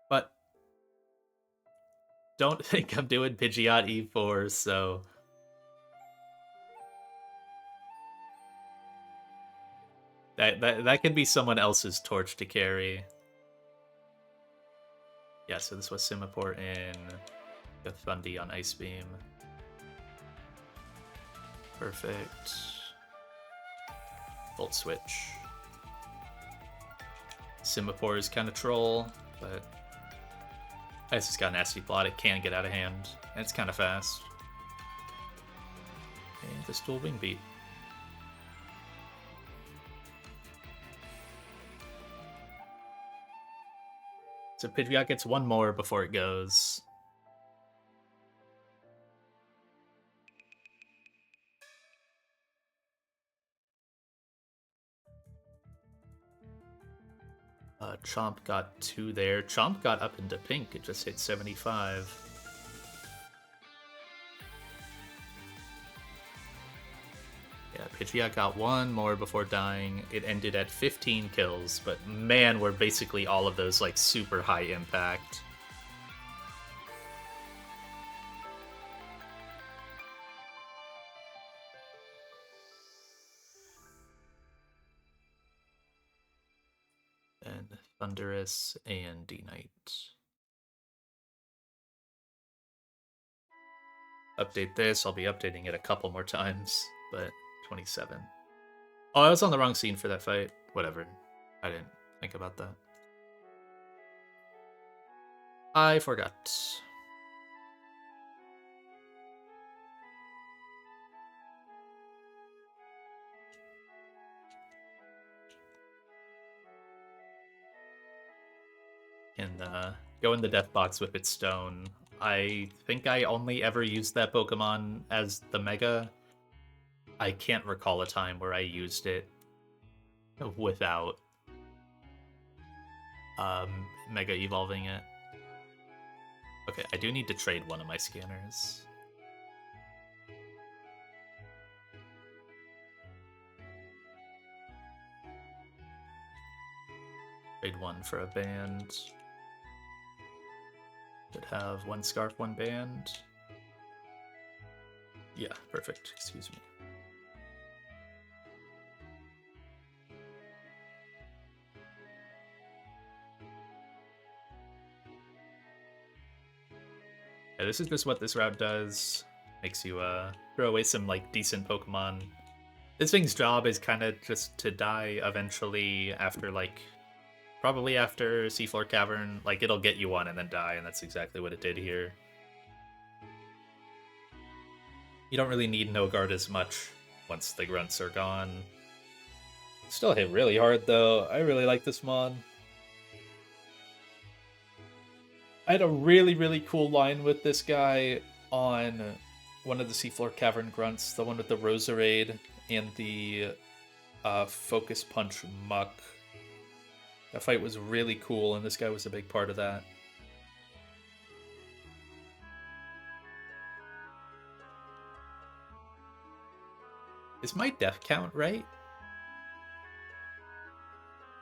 But don't think I'm doing Pidgeot E4, so... That can be someone else's torch to carry. Yeah, so this was Simipour in Gothundi on Ice Beam. Perfect. Volt Switch. Simipour is kind of troll, but it's just got Nasty Plot. It can get out of hand, and it's kind of fast. And this dual Wing Beat. So Pidgeot gets one more before it goes. Chomp got 2 there. Chomp got up into pink. It just hit 75. Yeah, Pidgeot got 1 more before dying. It ended at 15 kills, but man, were basically all of those like super high impact. then Thunderous and D-Knight. Update this. I'll be updating it a couple more times, but 27. Oh, I was on the wrong scene for that fight. Whatever. I didn't think about that. I forgot. Can go in the death box with its stone. I think I only ever used that Pokemon as the Mega. I can't recall a time where I used it without Mega evolving it. Okay, I do need to trade one of my scanners. Trade one for a band. Should have one scarf, one band. Yeah, perfect. Excuse me. Yeah, this is just what this route does. Makes you throw away some like decent Pokemon. This thing's job is kind of just to die eventually after like probably after Seafloor Cavern. Like it'll get you one and then die, and that's exactly what it did here. You don't really need No Guard as much once the grunts are gone. Still hit really hard though. I really like this mod. I had a really cool line with this guy on one of the Seafloor Cavern grunts, the one with the Roserade and the Focus Punch Muck. That fight was really cool, and this guy was a big part of that. Is my death count right?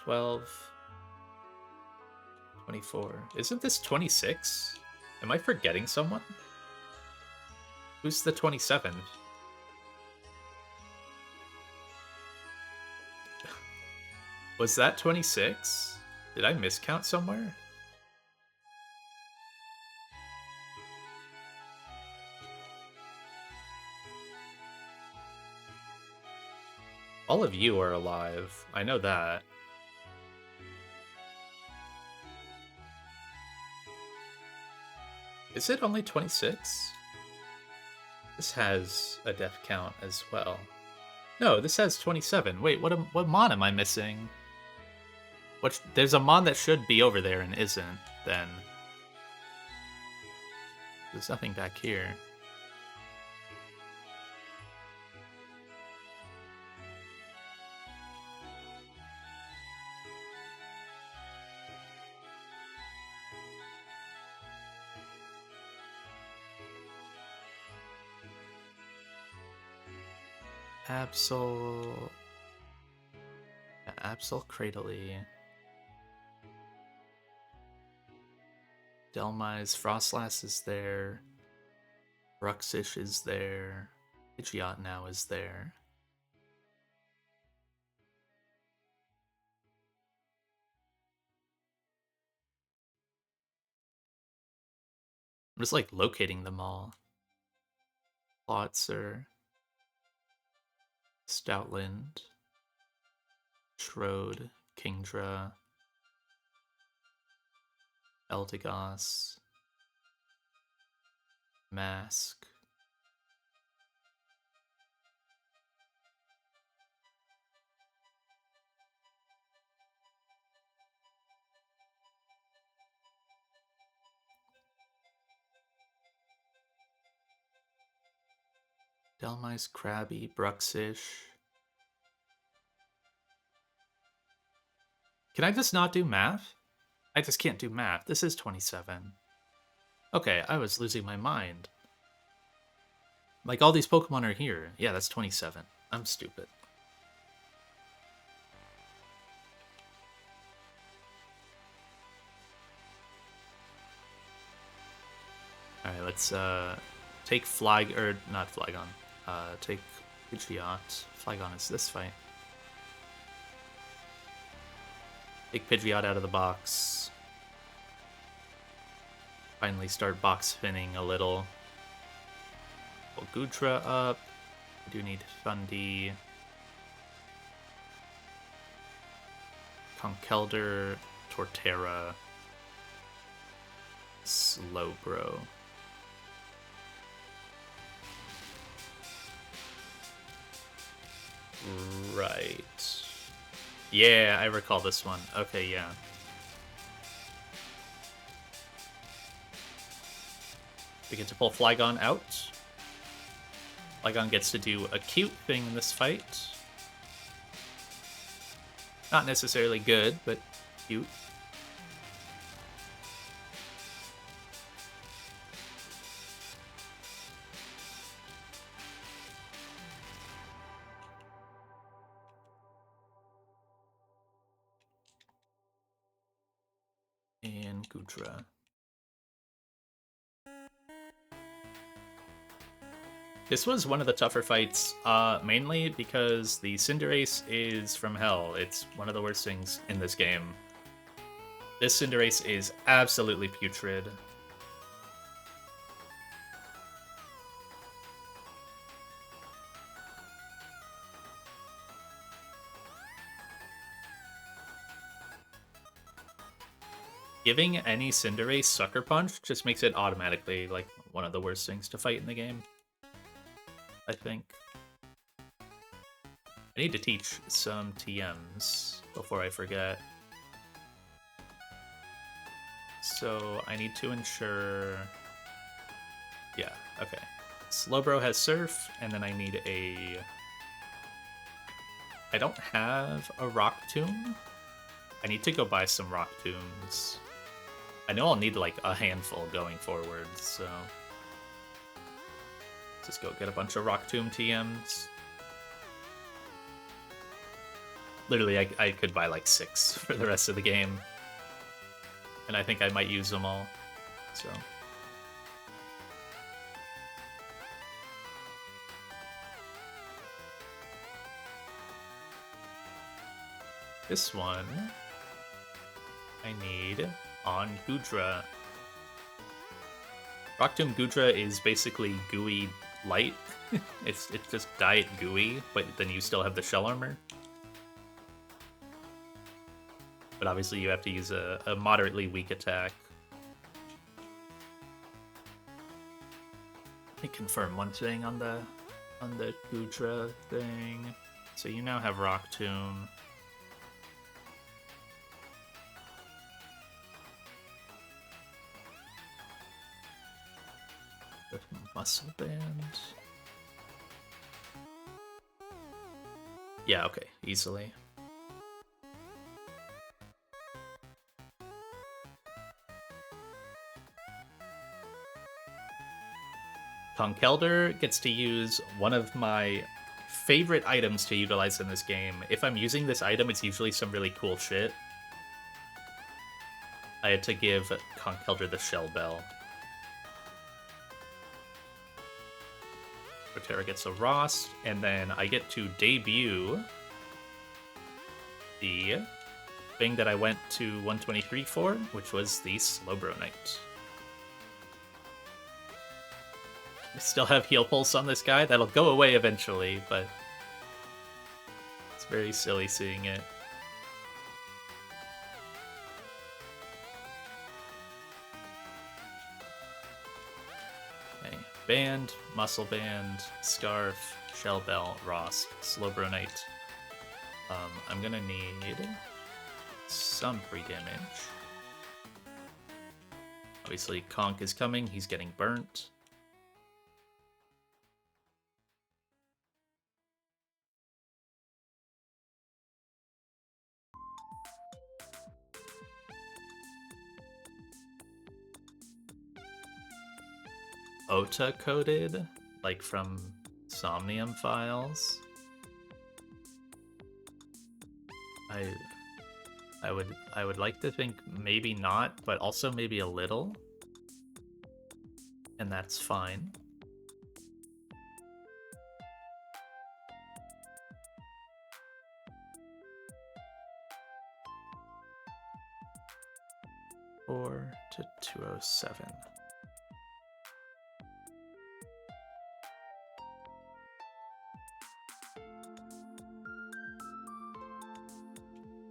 12... 24. Isn't this 26? Am I forgetting someone? Who's the 27th? Was that 26? Did I miscount somewhere? All of you are alive. I know that. Is it only 26? This has a death count as well. No, this has 27. Wait, what mon am I missing? There's a mon that should be over there and isn't, then. There's nothing back here. Absol Cradily. Delmise, Frostlass is there. Bruxish is there. Pidgeot now is there. I'm just like locating them all. Plotzer. Stoutland. Shrode. Kingdra. Eldegoss. Mask. Delmise, Krabby, Bruxish. Can I just not do math? I just can't do math. This is 27. Okay, I was losing my mind. Like, all these Pokemon are here. Yeah, that's 27. I'm stupid. Alright, let's take not Flygon. Take Pidgeot. Flygon is this fight. Take Pidgeot out of the box. Finally start box spinning a little. Pull Goodra up. I do need Thundy. Conkeldurr, Torterra, Slowbro. Right. Yeah, I recall this one. Okay, yeah. We get to pull Flygon out. Flygon gets to do a cute thing in this fight. Not necessarily good, but cute. And Goodra. This was one of the tougher fights, mainly because the Cinderace is from hell. It's one of the worst things in this game. This Cinderace is absolutely putrid. Giving any Cinderace Sucker Punch just makes it automatically like one of the worst things to fight in the game, I think. I need to teach some TMs before I forget. So I need to ensure... Yeah, okay. Slowbro has Surf, and then I need a... I don't have a Rock Tomb. I need to go buy some Rock Tombs. I know I'll need like a handful going forward, so... Just go get a bunch of Rock Tomb TMs. Literally, I could buy like 6 for the rest of the game. And I think I might use them all, so... This one, I need on Goodra. Rock Tomb Goodra is basically gooey light. it's just diet gooey, but then you still have the shell armor. But obviously you have to use a moderately weak attack. Let me confirm one thing on the Goodra thing. So you now have Rock Tomb. The Muscle Band. Yeah, okay, easily. Conkeldurr gets to use one of my favorite items to utilize in this game. If I'm using this item, it's usually some really cool shit. I had to give Conkeldurr the Shell Bell. Torterra gets a Rost, and then I get to debut the thing that I went to 123 for, which was the Slowbro Knight. I still have Heal Pulse on this guy. That'll go away eventually, but it's very silly seeing it. Okay, Band, Muscle Band, Scarf, Shell Bell, Rost, Slowbro Knight. I'm gonna need some free damage. Obviously, Conk is coming. He's getting burnt. Ota coded, like from Somnium files. I would like to think maybe not, but also maybe a little. And that's fine. 4 to 207.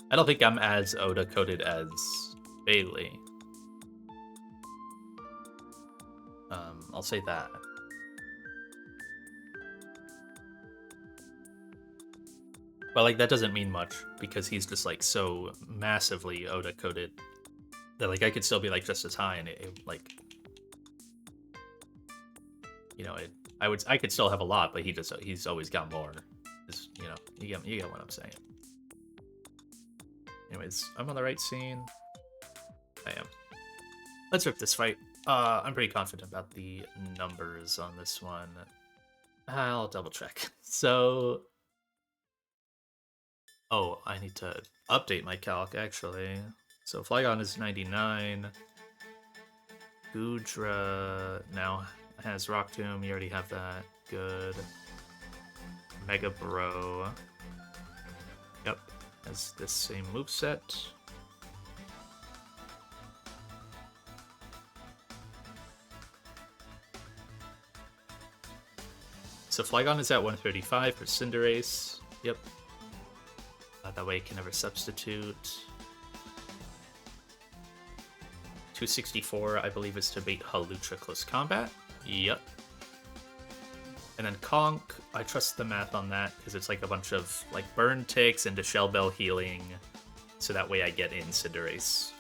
I don't think I'm as Oda coded as Bailey. I'll say that. But like that doesn't mean much because he's just like so massively Oda coded that like I could still be like just as high and it like, you know, I could still have a lot, but he's always got more. You know, you get what I'm saying. Anyways, I'm on the right scene. I am. Let's rip this fight. I'm pretty confident about the numbers on this one. I'll double check. So, oh, I need to update my calc actually. So Flygon is 99. Goodra now has Rock Tomb. You already have that. Good. Mega Bro. Yep, has this same moveset. So Flygon is at 135 for Cinderace. Yep. That way it can never substitute. 264, I believe, is to bait Hawlucha close combat. Yep. And then Conk, I trust the math on that because it's like a bunch of like burn ticks into Shell Bell healing. So that way I get in Cinderace.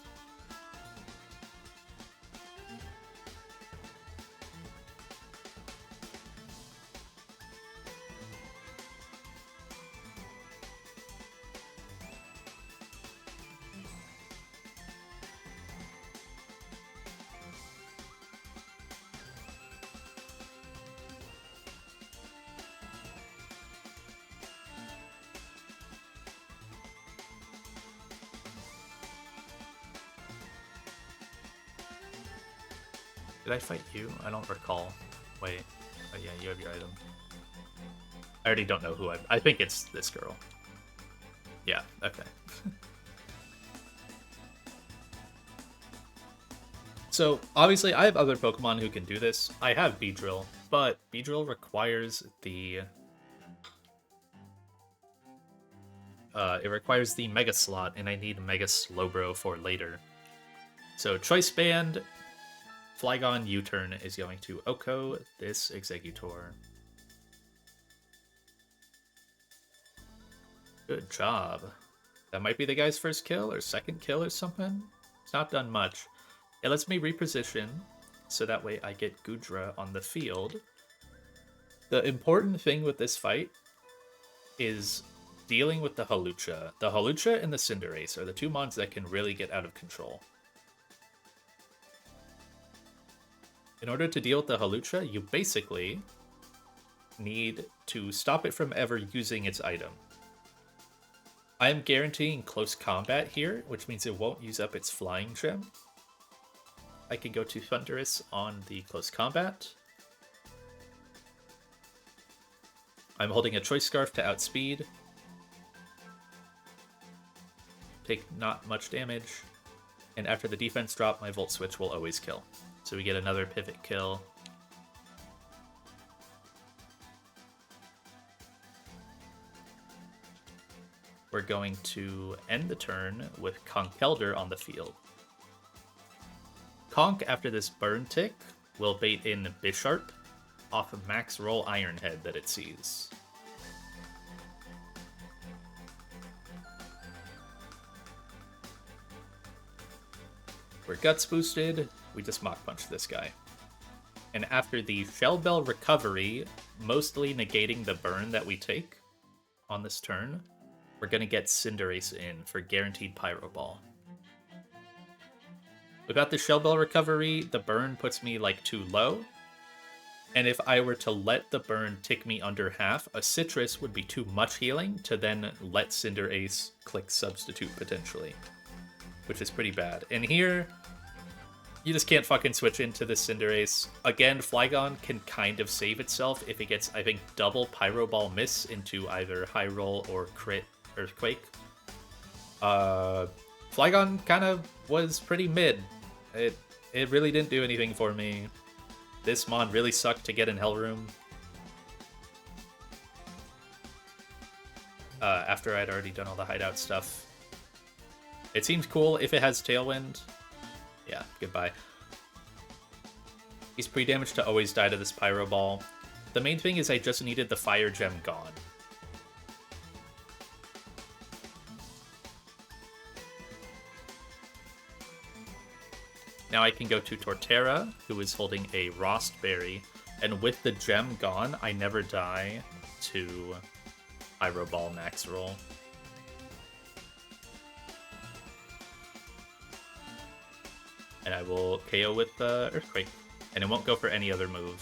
Did I fight you? I don't recall. Wait. Oh yeah, you have your item. I already don't know who I think it's this girl. Yeah, okay. So, obviously, I have other Pokemon who can do this. I have Beedrill, but Beedrill requires the... it requires the Mega Slot, and I need Mega Slowbro for later. So, Choice Band... Flygon U-turn is going to Oko this Exeggutor. Good job. That might be the guy's first kill or second kill or something. It's not done much. It lets me reposition so that way I get Goodra on the field. The important thing with this fight is dealing with the Hawlucha. The Hawlucha and the Cinderace are the two mons that can really get out of control. In order to deal with the Hawlucha, you basically need to stop it from ever using its item. I am guaranteeing close combat here, which means it won't use up its flying gem. I can go to Thundurus on the close combat. I'm holding a Choice Scarf to outspeed. Take not much damage. And after the defense drop, my Volt Switch will always kill. So we get another pivot kill. We're going to end the turn with Conkeldurr on the field. Conk, after this burn tick, will bait in Bisharp off of Max Roll Iron Head that it sees. We're Guts boosted. We just Mach Punch this guy. And after the Shell Bell recovery, mostly negating the burn that we take on this turn, we're going to get Cinderace in for guaranteed Pyro Ball. Without the Shell Bell recovery, the burn puts me like too low. And if I were to let the burn tick me under half, a Citrus would be too much healing to then let Cinderace click substitute potentially. Which is pretty bad. And here, you just can't fucking switch into the Cinderace. Again, Flygon can kind of save itself if it gets, I think, double Pyro Ball miss into either High Roll or Crit Earthquake. Flygon kind of was pretty mid It really didn't do anything for me. This mod really sucked to get in Hellroom. After I'd already done all the hideout stuff. It seems cool if it has Tailwind. Yeah, goodbye. He's pre-damaged to always die to this Pyro Ball. The main thing is I just needed the Fire Gem gone. Now I can go to Torterra, who is holding a Rost Berry, and with the gem gone, I never die to Pyro Ball max roll. And I will KO with Earthquake, and it won't go for any other move.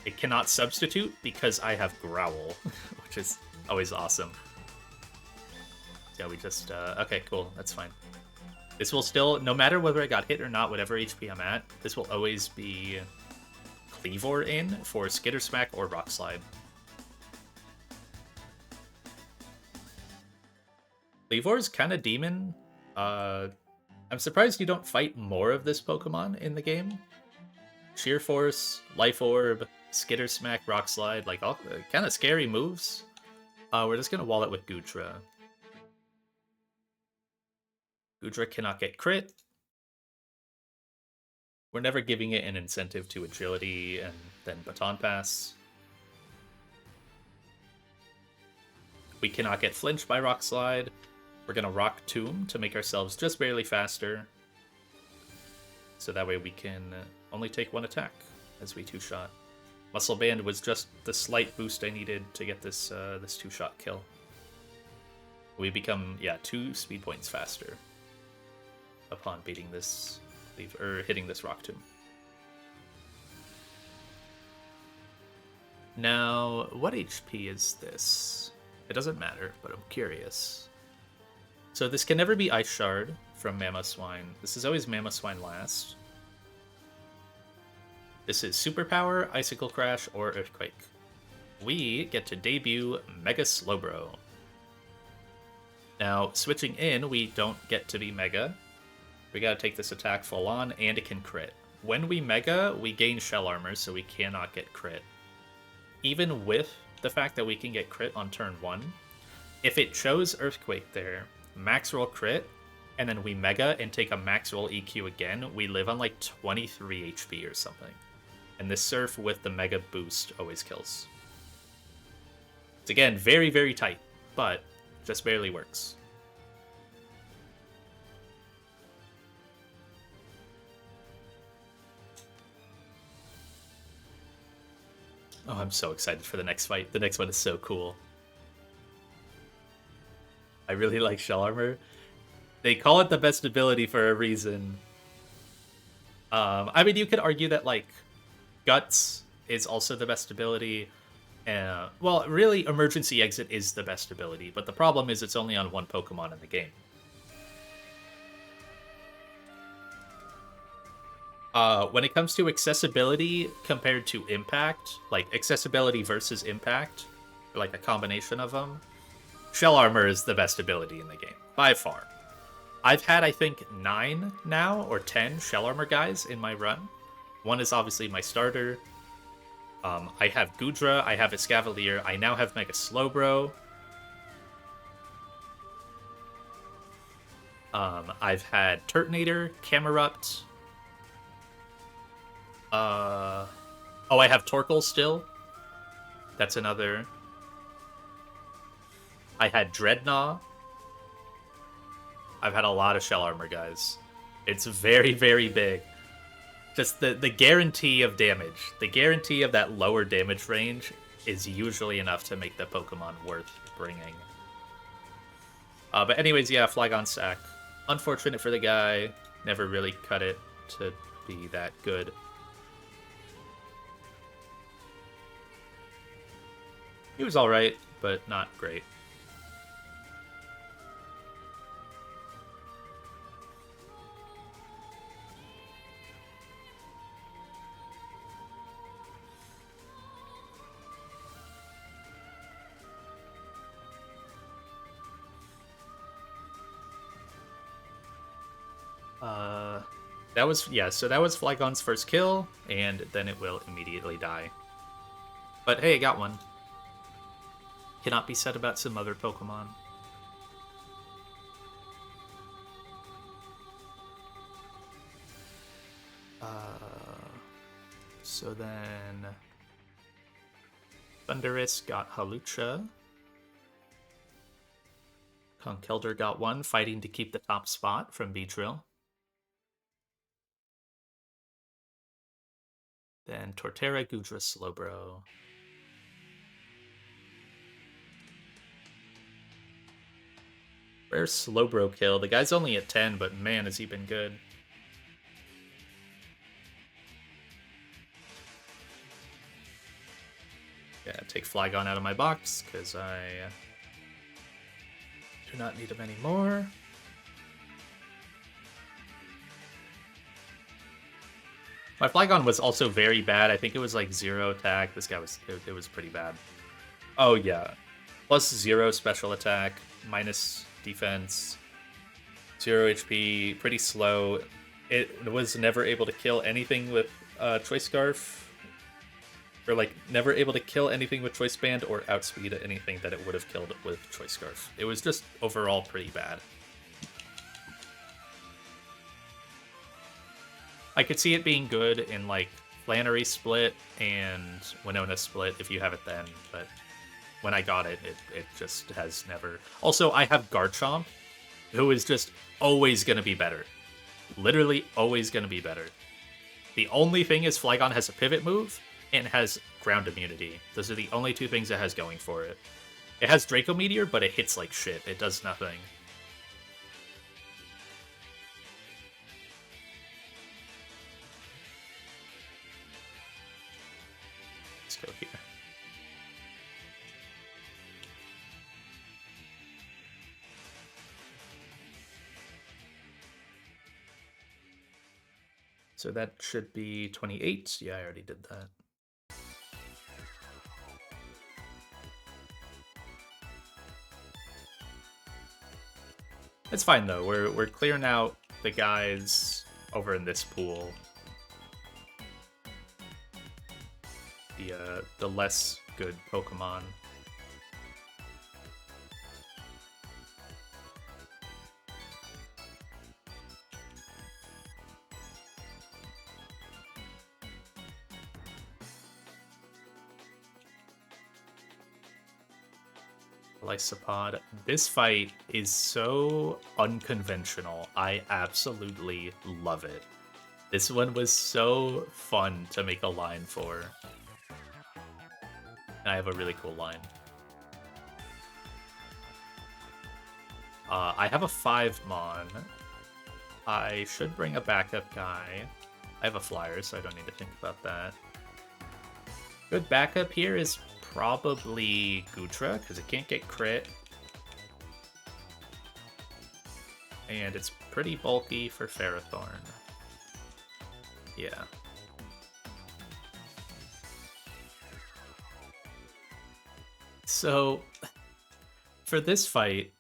It cannot substitute because I have Growl, which is always awesome. Yeah, we just... okay, cool, that's fine. This will still, no matter whether I got hit or not, whatever HP I'm at, this will always be Cleavor in for Skitter Smack or Rock Slide. Cleavor is kind of demon. I'm surprised you don't fight more of this Pokemon in the game. Sheer Force, Life Orb, Skitter Smack, Rock Slide, like all kind of scary moves. We're just gonna wall it with Goodra. Goodra cannot get crit. We're never giving it an incentive to Agility and then Baton Pass. We cannot get flinched by Rock Slide. We're going to Rock Tomb to make ourselves just barely faster. So that way we can only take one attack as we two-shot. Muscle Band was just the slight boost I needed to get this this two-shot kill. We become, yeah, 2 speed points faster upon beating this, or hitting this Rock Tomb. Now, what HP is this? It doesn't matter, but I'm curious. So this can never be Ice Shard from Mamoswine. This is always Mamoswine last. This is Superpower, Icicle Crash, or Earthquake. We get to debut Mega Slowbro. Now, switching in, we don't get to be Mega. We gotta take this attack full on, and it can crit. When we Mega, we gain Shell Armor, so we cannot get crit. Even with the fact that we can get crit on turn 1, if it chose Earthquake there, max roll crit, and then we Mega and take a max roll EQ again, we live on like 23 HP or something. And this Surf with the Mega boost always kills. It's again very, very tight, but just barely works. Oh, I'm so excited for the next fight. The next one is so cool. I really like Shell Armor. They call it the best ability for a reason. I mean, you could argue that, like, Guts is also the best ability. Well, really, Emergency Exit is the best ability, but the problem is it's only on one Pokemon in the game. When it comes to accessibility compared to impact, like accessibility versus impact, or like a combination of them, Shell Armor is the best ability in the game, by far. I've had, I think, 9 now, or 10 Shell Armor guys in my run. One is obviously my starter. I have Goodra, I have Escavalier, I now have Mega Slowbro. I've had Turtonator, Camerupt. Oh, I have Torkoal still. That's another. I had Dreadnought. I've had a lot of Shell Armor guys. It's very, very big. Just the guarantee of damage. The guarantee of that lower damage range is usually enough to make the Pokemon worth bringing. But anyways, yeah, Flygon Sack. Unfortunate for the guy. Never really cut it to be that good. He was alright, but not great. That was, yeah, so that was Flygon's first kill, and then it will immediately die. But hey, I got one. Cannot be said about some other Pokemon. So then Thundurus got Halucha. Conkeldurr got one, fighting to keep the top spot from Beedrill. Then Torterra, Gudra, Slowbro. Rare Slowbro kill. The guy's only at 10, but man, has he been good. Yeah, take Flygon out of my box, because I do not need him anymore. My Flygon was also very bad. I think it was like 0 attack. This guy was, it was pretty bad. Oh yeah. Plus 0 special attack, minus defense, 0 HP, pretty slow. It was never able to kill anything with Choice Scarf. Or like never able to kill anything with Choice Band or outspeed anything that it would have killed with Choice Scarf. It was just overall pretty bad. I could see it being good in like Flannery Split and Winona Split if you have it then, but when I got it, it just has never. Also, I have Garchomp, who is just always going to be better. Literally always going to be better. The only thing is Flygon has a pivot move and has ground immunity. Those are the only two things it has going for it. It has Draco Meteor, but it hits like shit. It does nothing. Let's go here. So that should be 28. Yeah, I already did that. It's fine though. We're clearing out the guys over in this pool. The less good Pokemon. Lysopod. This fight is so unconventional. I absolutely love it. This one was so fun to make a line for. I have a really cool line. I have a 5-mon. I should bring a backup guy. I have a flyer, so I don't need to think about that. Good backup here is probably Gutra, because it can't get crit. And it's pretty bulky for Ferrothorn. Yeah. So, for this fight,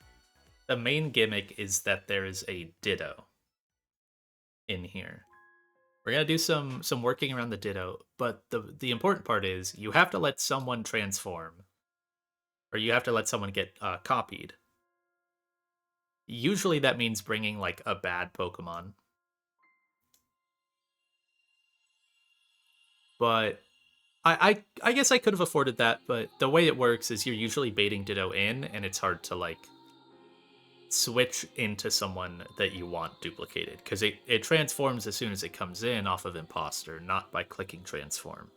the main gimmick is that there is a Ditto in here. We're gonna do some working around the Ditto, but the important part is you have to let someone transform, or you have to let someone get copied. Usually that means bringing like a bad Pokemon, but I guess I could have afforded that. But the way it works is you're usually baiting Ditto in, and it's hard to like switch into someone that you want duplicated, because it transforms as soon as it comes in off of Imposter, not by clicking transform.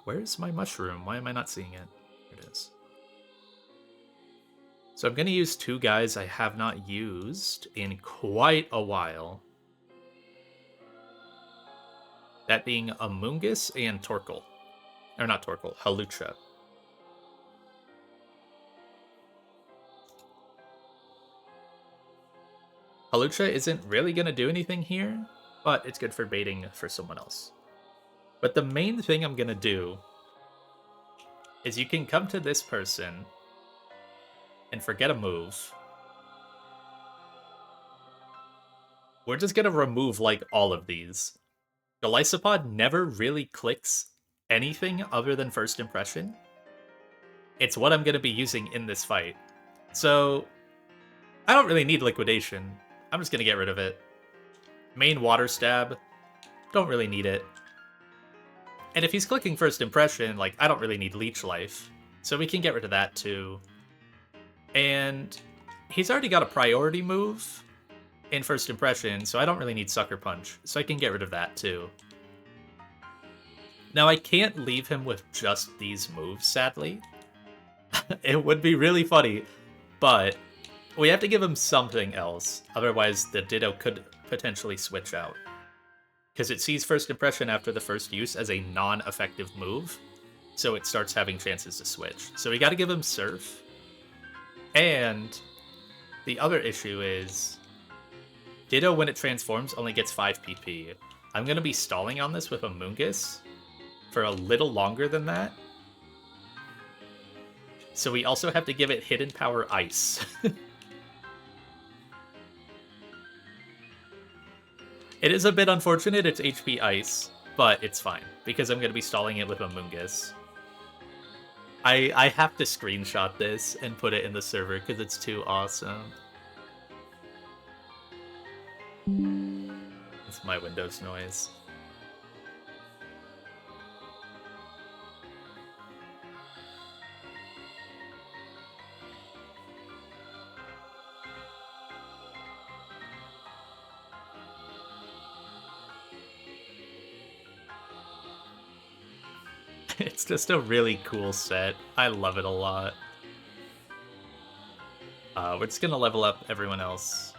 Where's my mushroom? Why am I not seeing it? Here it is. So I'm going to use 2 guys I have not used in quite a while. That being Amoonguss and Torkoal. Or not Torkoal, Halucha. Halucha isn't really going to do anything here, but it's good for baiting for someone else. But the main thing I'm going to do is you can come to this person and forget a move. we're just gonna remove, like, all of these. The Lysopod never really clicks anything other than First Impression. It's what I'm gonna be using in this fight. So, I don't really need Liquidation. I'm just gonna get rid of it. Main Water Stab, don't really need it. And if he's clicking First Impression, like, I don't really need Leech Life. So we can get rid of that too. And he's already got a priority move in First Impression, so I don't really need Sucker Punch. So I can get rid of that too. Now, I can't leave him with just these moves, sadly. It would be really funny, but we have to give him something else. Otherwise, the Ditto could potentially switch out. Because it sees First Impression after the first use as a non-effective move, so it starts having chances to switch. So we gotta give him Surf. And the other issue is Ditto, when it transforms, only gets 5 PP. I'm gonna be stalling on this with a Moongus for a little longer than that. So we also have to give it Hidden Power Ice. It is a bit unfortunate it's HP Ice, but it's fine, because I'm going to be stalling it with a Moongus. I have to screenshot this and put it in the server, because it's too awesome. It's my Windows noise. It's just a really cool set. I love it a lot. We're just gonna level up everyone else.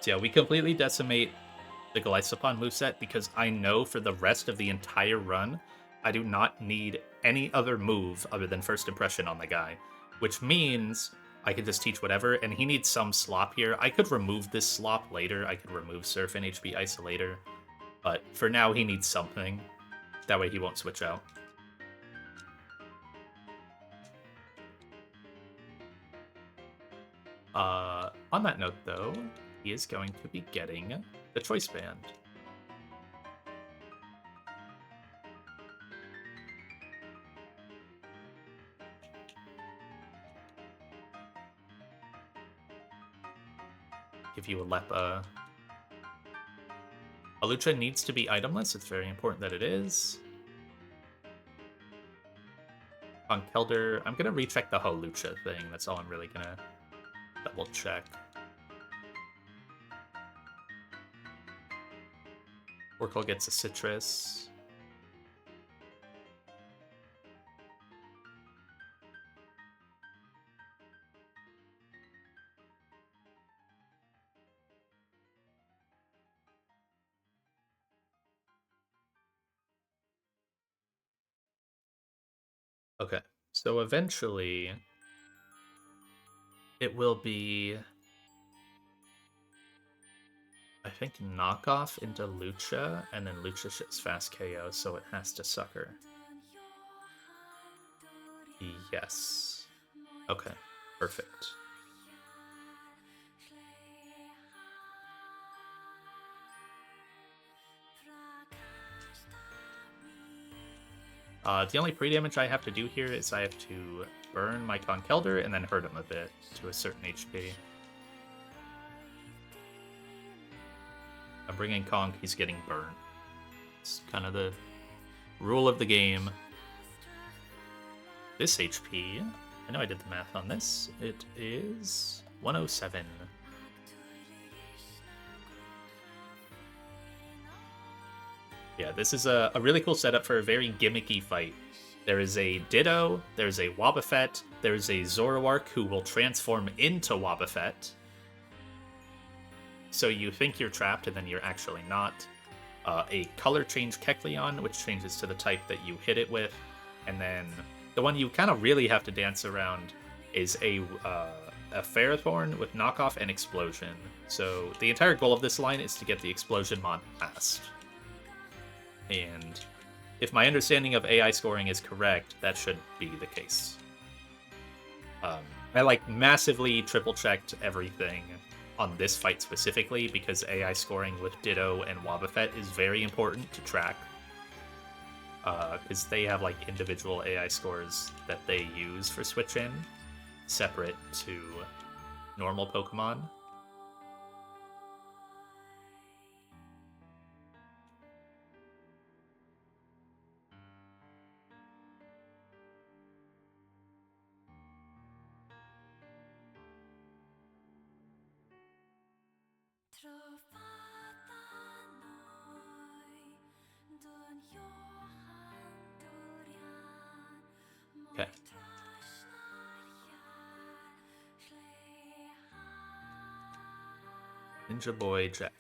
So yeah, we completely decimate the Glycepon moveset because I know for the rest of the entire run, I do not need any other move other than First Impression on the guy, which means I can just teach whatever, and he needs some slop here. I could remove this slop later. I could remove Surf and HP Ice later, but for now he needs something. That way he won't switch out. On that note, though, he is going to be getting the Choice Band. Give you a Lepa. Alucha needs to be itemless. It's very important that it is. On Kelder, I'm going to recheck the Holucha thing. That's all I'm really going to double check. Orcal gets a Citrus. Okay, so eventually it will be, I think, knockoff into Lucha, and then Lucha ships fast KO, so it has to Sucker. Yes. Okay, perfect. The only pre-damage I have to do here is I have to burn my Conkelder and then hurt him a bit to a certain HP. I'm bringing Kong, he's getting burned. It's kind of the rule of the game. This HP, I know I did the math on this, it is 107. Yeah, this is a really cool setup for a very gimmicky fight. There is a Ditto, there's a Wobbuffet, there's a Zoroark who will transform into Wobbuffet. So you think you're trapped and then you're actually not. A color change Kecleon, which changes to the type that you hit it with. And then the one you kind of really have to dance around is a a Ferrothorn with knockoff and explosion. So the entire goal of this line is to get the explosion mod passed. And if my understanding of AI scoring is correct, that should be the case. I like massively triple checked everything on this fight specifically because AI scoring with Ditto and Wobbuffet is very important to track. Because they have like individual AI scores that they use for switch in, separate to normal Pokemon. Okay. Ninja Boy Jack.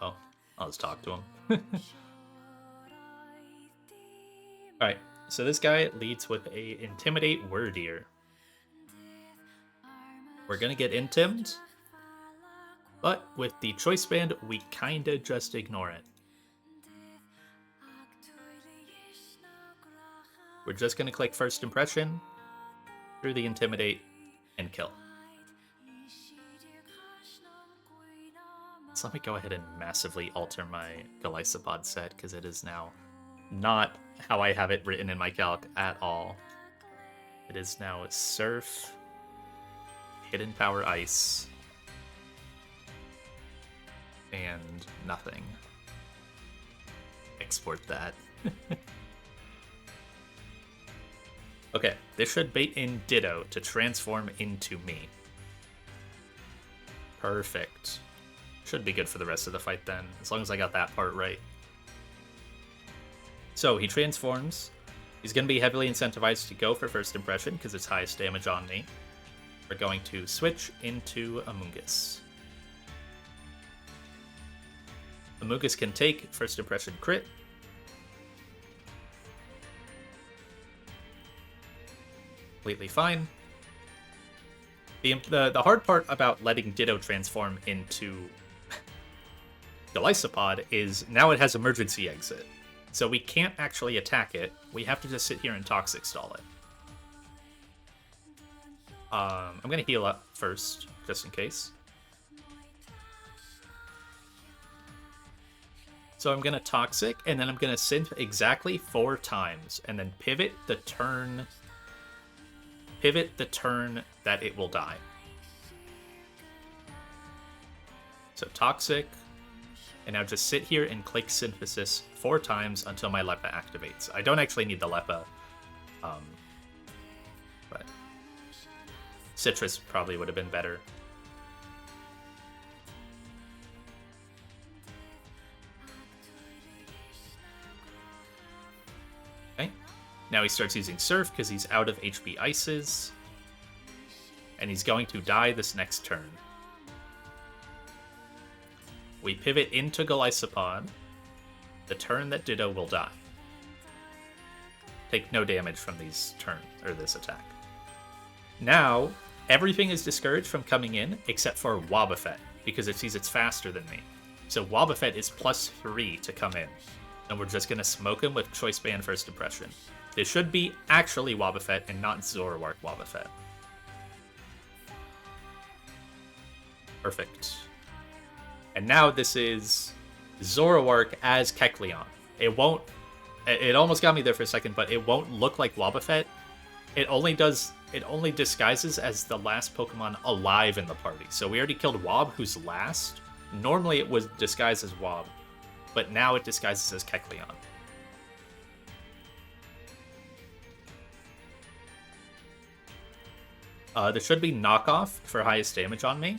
Oh, I'll just talk to him. Alright, so this guy leads with a Intimidate Wordier. We're gonna get intimed, but with the Choice Band, we kinda just ignore it. We're just gonna click First Impression through the Intimidate and kill. So let me go ahead and massively alter my Golisopod set, because it is now not how I have it written in my calc at all. It is now Surf, Hidden Power Ice, and nothing. Export that. Okay, this should bait in Ditto to transform into me. Perfect. Should be good for the rest of the fight then, as long as I got that part right. So he transforms. He's going to be heavily incentivized to go for First Impression because it's highest damage on me. We're going to switch into Amoonguss. Amoonguss can take First Impression crit. Completely fine. The hard part about letting Ditto transform into Golisopod is now it has emergency exit. So we can't actually attack it. We have to just sit here and Toxic Stall it. I'm going to heal up first, just in case. So I'm going to Toxic, and then I'm going to Synth exactly 4 times, and then pivot the turn that it will die. So Toxic, and now just sit here and click Synthesis 4 times until my Leppa activates. I don't actually need the Leppa, but Citrus probably would have been better. Okay, now he starts using Surf because he's out of HP Ices, and he's going to die this next turn. We pivot into Golisopod, the turn that Ditto will die. Take no damage from these turns, or this attack. Now, everything is discouraged from coming in except for Wobbuffet, because it sees it's faster than me. So Wobbuffet is +3 to come in, and we're just going to smoke him with Choice Band First Impression. This should be actually Wobbuffet and not Zoroark Wobbuffet. Perfect. And now this is Zoroark as Kecleon. It almost got me there for a second, but it won't look like Wobbuffet. It only disguises as the last Pokemon alive in the party. So we already killed Wob, who's last. Normally it was disguised as Wob, but now it disguises as Kecleon. There should be knockoff for highest damage on me.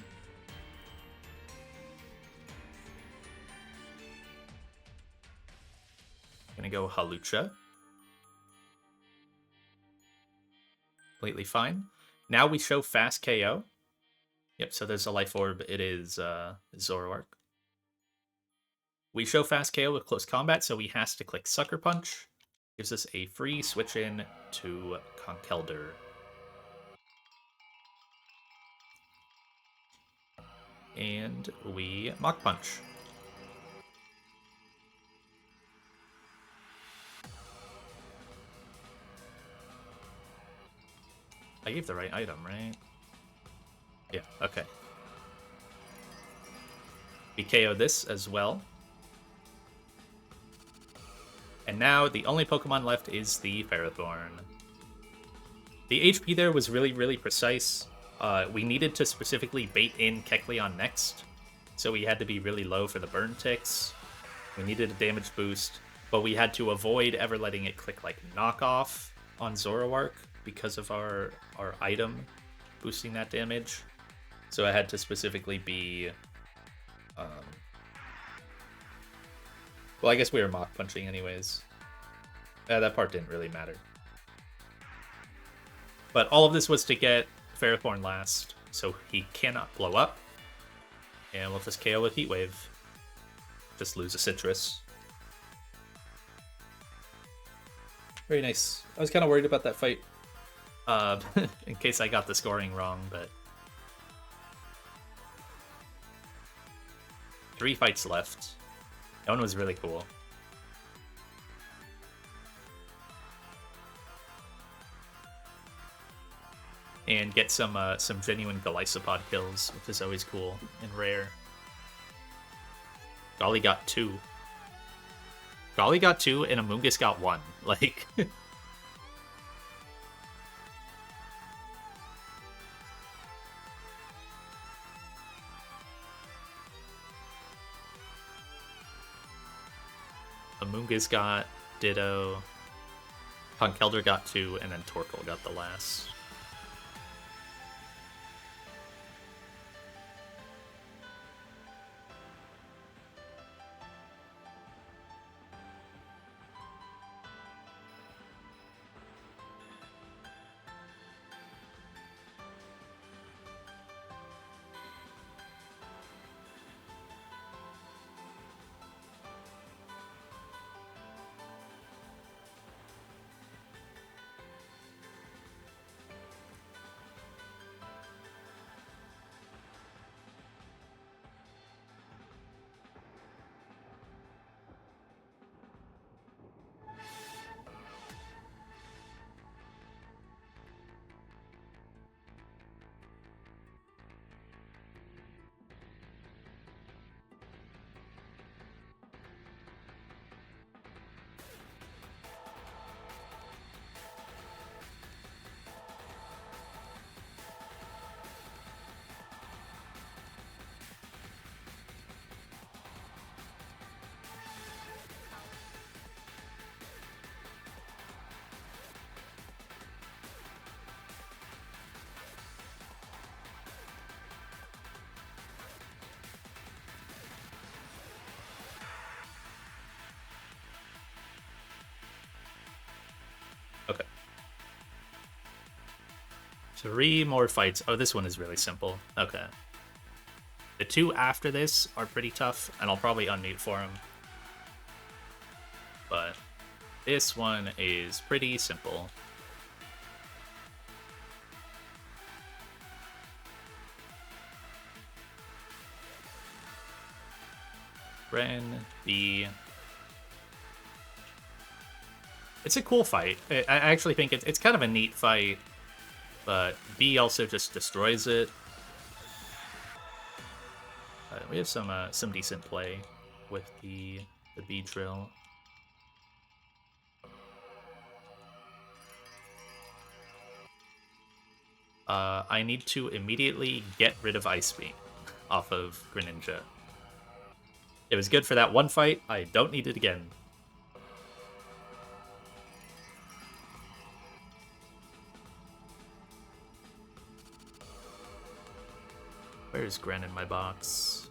Gonna go Halucha. Completely fine. Now we show fast KO. Yep, so there's a Life Orb. It is Zoroark. We show fast KO with close combat, so he has to click Sucker Punch. Gives us a free switch in to Conkeldurr. And we Mach Punch. I gave the right item, right? Yeah, okay. We KO this as well. And now the only Pokemon left is the Ferrothorn. The HP there was really, really precise. We needed to specifically bait in Kecleon next, so we had to be really low for the burn ticks. We needed a damage boost, but we had to avoid ever letting it click like knockoff on Zoroark because of our item boosting that damage. So I had to specifically be... well, I guess we were Mach Punching anyways. That part didn't really matter. But all of this was to get Ferrothorn last, so he cannot blow up. And we'll just KO with Heat Wave. Just lose a Citrus. Very nice. I was kind of worried about that fight. In case I got the scoring wrong, but... 3 fights left. That one was really cool. And get some genuine Golisopod kills, which is always cool and rare. Golly got 2. Golly got 2 and Amoonguss got 1. Like... Amoonguss got Ditto, Conkeldurr got 2, and then Torkoal got the last. Okay. 3 more fights. Oh, this one is really simple. Okay. The 2 after this are pretty tough, and I'll probably unmute for them. But this one is pretty simple. Ren, B. It's a cool fight. I actually think it's kind of a neat fight, but B also just destroys it. We have some decent play with the B drill. I need to immediately get rid of Ice Beam off of Greninja. It was good for that one fight. I don't need it again. Where's Gren in my box?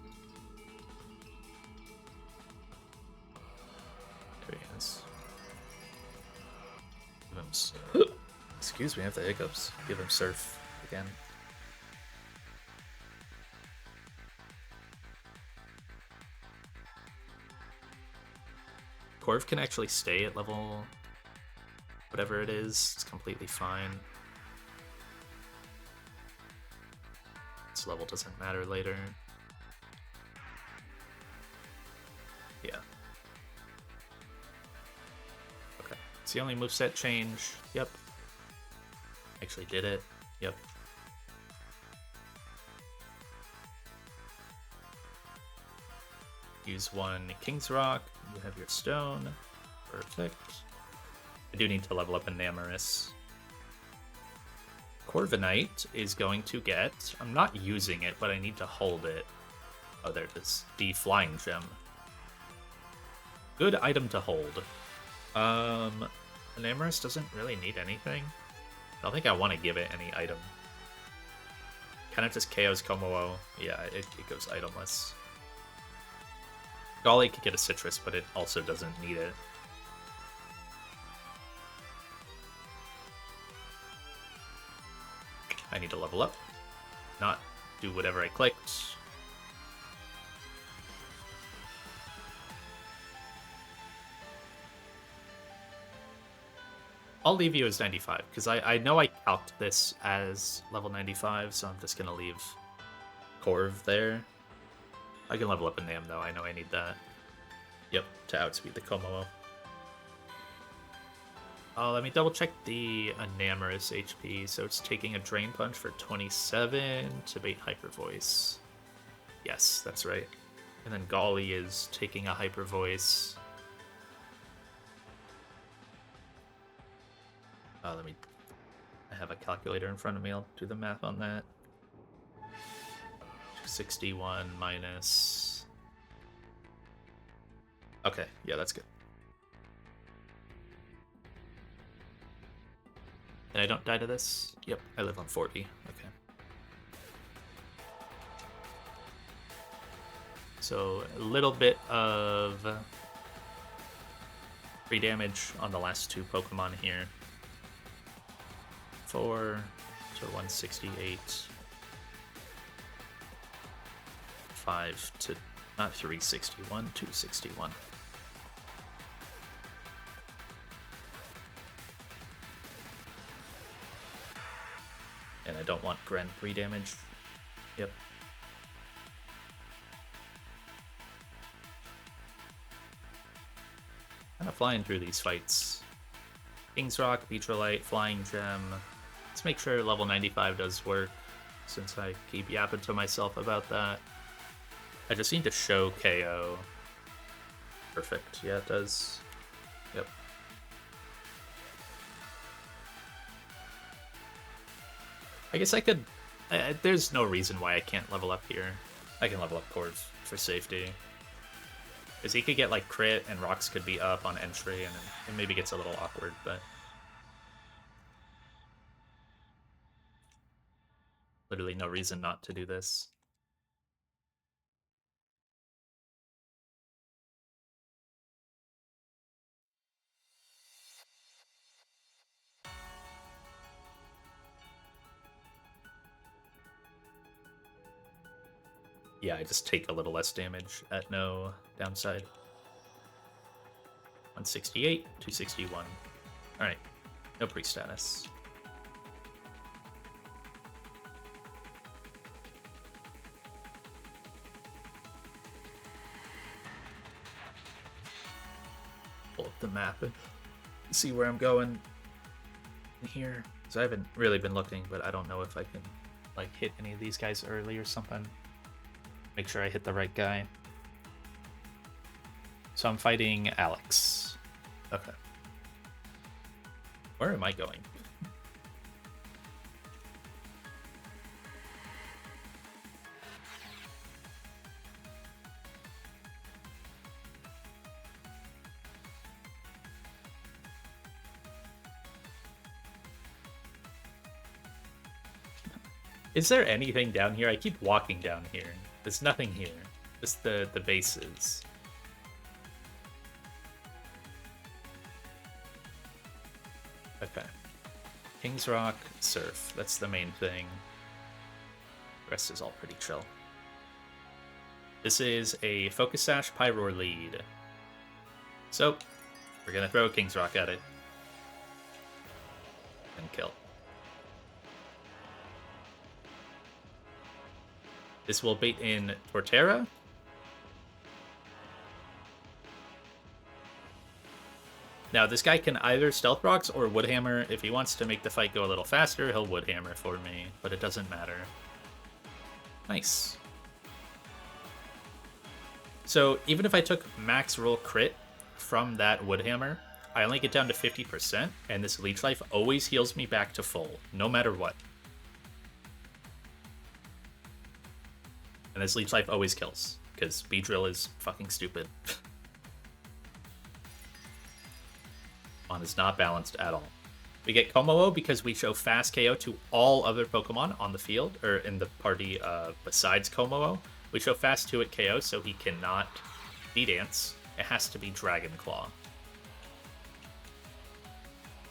There he is. Excuse me, I have the hiccups. Give him Surf again. Corv can actually stay at level whatever it is. It's completely fine. This level doesn't matter later. Yeah. Okay. It's the only moveset change. Yep. Actually did it. Yep. Use one King's Rock. You have your stone. Perfect. I do need to level up Enamorous. Corviknight is going to get... I'm not using it, but I need to hold it. Oh, there it is. The Flying Gem. Good item to hold. Enamorous doesn't really need anything. I don't think I want to give it any item. Kind of just KOs Komowo. Yeah, it goes itemless. Golly could get a citrus, but it also doesn't need it. I need to level up. Not do whatever I clicked. I'll leave you as 95, because I know I calced this as level 95, so I'm just going to leave Corv there. I can level up a Nam, though. I know I need that. Yep, to outspeed the Komomo. Let me double check the Enamorous HP. So it's taking a Drain Punch for 27 to bait Hyper Voice. Yes, that's right. And then Golly is taking a Hyper Voice. I have a calculator in front of me. I'll do the math on that. 61 minus... Okay, yeah, that's good. And I don't die to this? Yep, I live on 40. Okay. So a little bit of free damage on the last two Pokemon here. 4 to 168. 5 to, not 361, 261. And I don't want Grand Prix damage. Yep. Kind of flying through these fights. King's Rock, Vitrolite, Flying Gem. Let's make sure level 95 does work, since I keep yapping to myself about that. I just need to show KO. Perfect. Yeah, it does. Yep. I guess I could... there's no reason why I can't level up here. I can level up Corv for safety. Because he could get, like, crit, and rocks could be up on entry, and it maybe gets a little awkward, but... Literally no reason not to do this. Yeah, I just take a little less damage at no downside. 168, 261. Alright, no pre-status. Pull up the map and see where I'm going here. Because I haven't really been looking, but I don't know if I can like hit any of these guys early or something. Make sure I hit the right guy. So I'm fighting Alex. Okay. Where am I going? Is there anything down here? I keep walking down here. There's nothing here. Just the bases. Okay. King's Rock, Surf. That's the main thing. The rest is all pretty chill. This is a Focus Sash Pyroar lead. So, We're gonna throw a King's Rock at it. And kill. This will bait in Torterra. Now, this guy can either Stealth Rocks or Woodhammer. If he wants to make the fight go a little faster, he'll Woodhammer for me, but it doesn't matter. Nice. So, even if I took max roll crit from that Woodhammer, I only get down to 50%, and this Leech Life always heals me back to full, no matter what. And this Leech Life always kills, because Beedrill is fucking stupid. Pokemon is not balanced at all. We get Komo because we show fast KO to all other Pokemon on the field, or in the party besides Komo. We show fast 2-hit KO, so he cannot D-Dance. It has to be Dragon Claw.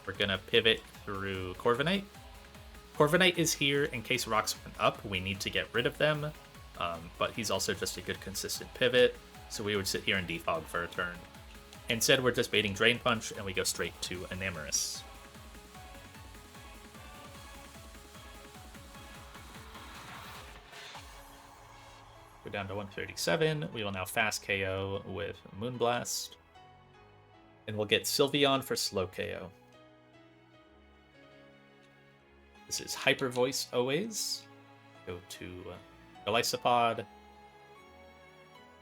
We're going to pivot through Corviknight. Corviknight is here in case rocks went up. We need to get rid of them, but he's also just a good consistent pivot, so we would sit here and defog for a turn. Instead, we're just baiting Drain Punch, and we go straight to Enamorus. Go down to 137. We will now fast KO with Moonblast. And we'll get Sylveon for slow KO. This is Hyper Voice always. Go to Golisopod.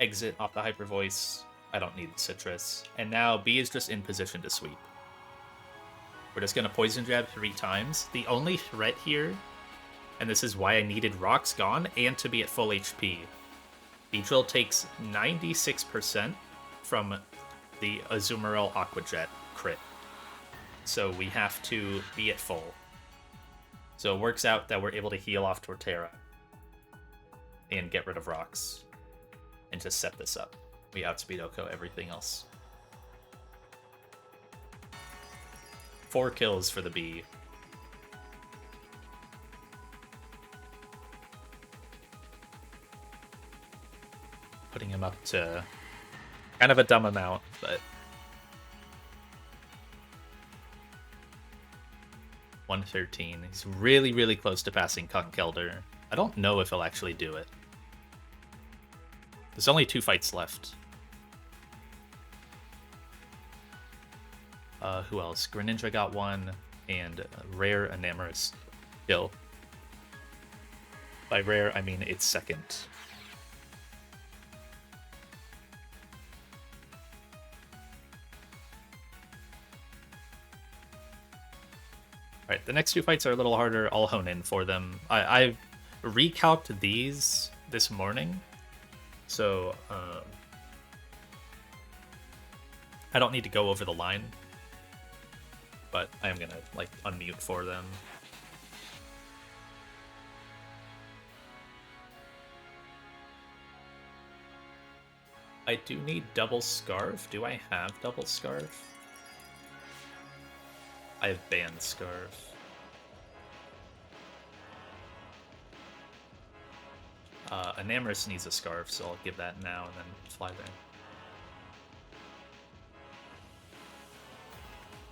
Exit off the Hyper Voice. I don't need Citrus. And now B is just in position to sweep. We're just going to Poison Jab 3 times. The only threat here, and this is why I needed Rocks gone and to be at full HP. Beedrill takes 96% from the Azumarill Aqua Jet crit. So we have to be at full. So it works out that we're able to heal off Torterra and get rid of Rocks and just set this up. We outspeed Oko everything else. 4 kills for the bee. Putting him up to kind of a dumb amount, but 113. He's really, really close to passing Conkeldurr. I don't know if he'll actually do it. There's only 2 fights left. Who else? Greninja got 1, and Rare Enamorus kill. By rare, I mean it's second. Alright, the next 2 fights are a little harder. I'll hone in for them. I've recalced these this morning, so I don't need to go over the line, but I am gonna like unmute for them. I do need Double Scarf. Do I have Double Scarf? I have Banned Scarf. Enamorus needs a Scarf, so I'll give that now and then fly there.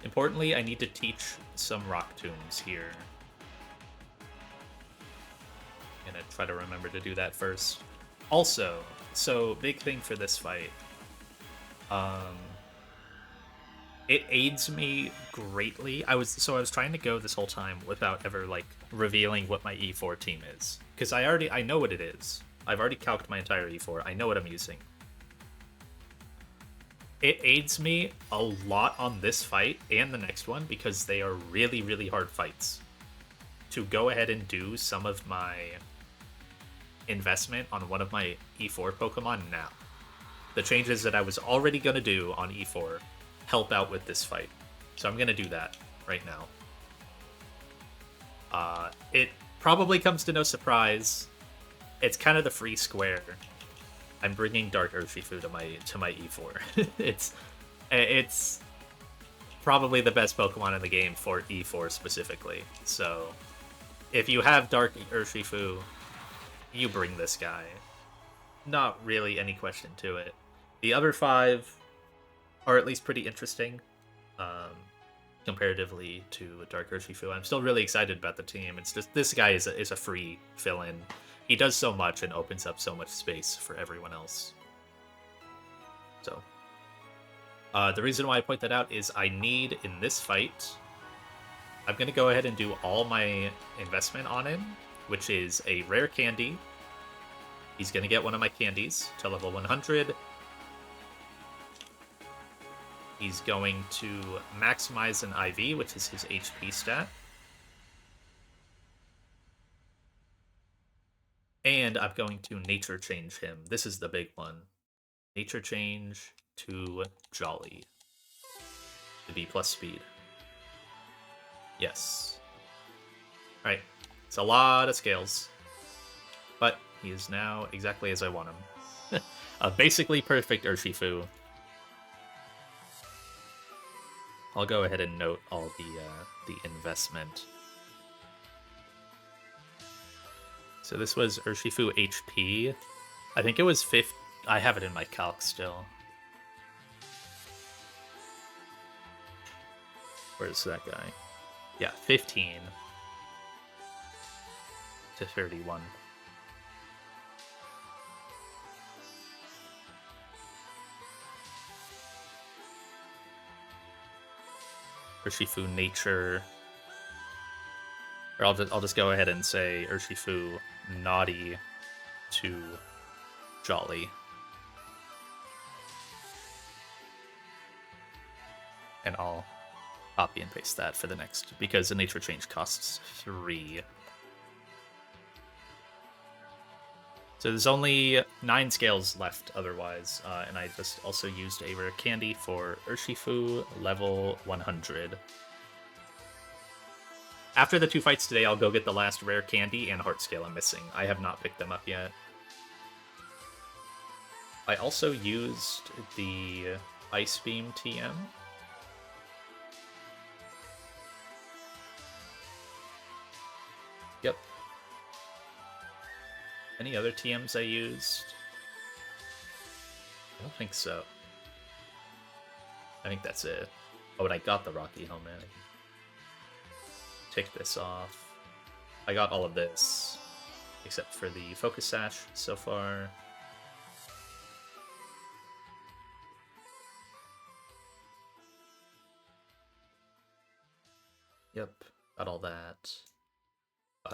Importantly, I need to teach some Rock Tombs here. I'm gonna try to remember to do that first. Also, so big thing for this fight. It aids me greatly. I was trying to go this whole time without ever like revealing what my E4 team is, because I know what it is. I've already calced my entire E4. I know what I'm using. It aids me a lot on this fight and the next one because they are really, really hard fights. To go ahead and do some of my investment on one of my E4 Pokemon now. The changes that I was already going to do on E4 help out with this fight. So I'm going to do that right now. It probably comes to no surprise. It's kind of the free square. I'm bringing Dark Urshifu to my E4. It's probably the best Pokemon in the game for E4 specifically. So if you have Dark Urshifu, you bring this guy. Not really any question to it. The other 5 are at least pretty interesting. um, comparatively to Dark Urshifu. I'm still really excited about the team. It's just this guy is a free fill-in. He does so much and opens up so much space for everyone else. So, the reason why I point that out is I need, in this fight, I'm going to go ahead and do all my investment on him, which is a rare candy. He's going to get one of my candies to level 100. He's going to maximize an IV, which is his HP stat. And I'm going to nature change him. This is the big one. Nature change to Jolly. To be plus speed. Yes. Alright. It's a lot of scales. But he is now exactly as I want him. A basically perfect Urshifu. I'll go ahead and note all the investment. So this was Urshifu HP. I think it was 50. I have it in my calc still. Where's that guy? Yeah, 15 to 31. Urshifu Nature. Or I'll just go ahead and say Urshifu Naughty to Jolly. And I'll copy and paste that for the next, because the nature change costs 3. So there's only 9 scales left otherwise, and I just also used a rare candy for Urshifu level 100. After the 2 fights today, I'll go get the last rare candy and heart scale I'm missing. I have not picked them up yet. I also used the Ice Beam TM. Yep. Any other TMs I used? I don't think so. I think that's it. Oh, and I got the Rocky helmet. Take this off. I got all of this, except for the Focus Sash so far. Yep, got all that.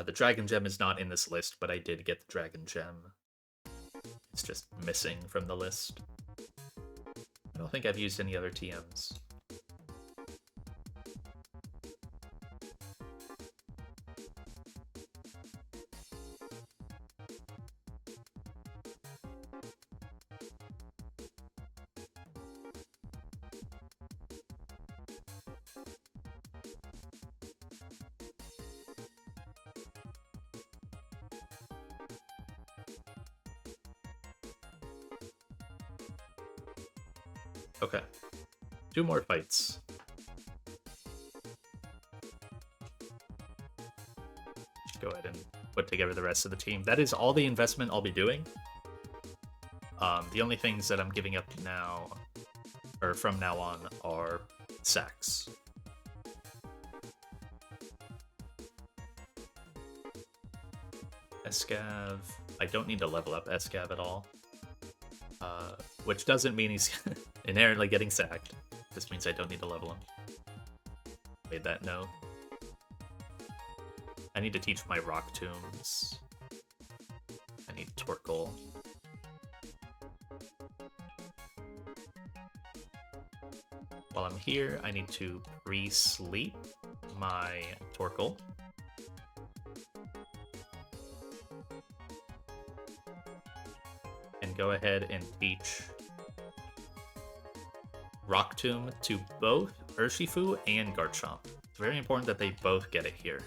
The Dragon Gem is not in this list, but I did get the Dragon Gem. It's just missing from the list. I don't think I've used any other TMs. Okay. 2 more fights. Go ahead and put together the rest of the team. That is all the investment I'll be doing. The only things that I'm giving up now, or from now on, are sacks. Escav. I don't need to level up Escav at all. Which doesn't mean he's inherently getting sacked. Just means I don't need to level him. Made that note. I need to teach my Rock Tombs. I need Torkoal. While I'm here, I need to pre-sleep my Torkoal. And go ahead and teach Rock Tomb to both Urshifu and Garchomp. It's very important that they both get it here.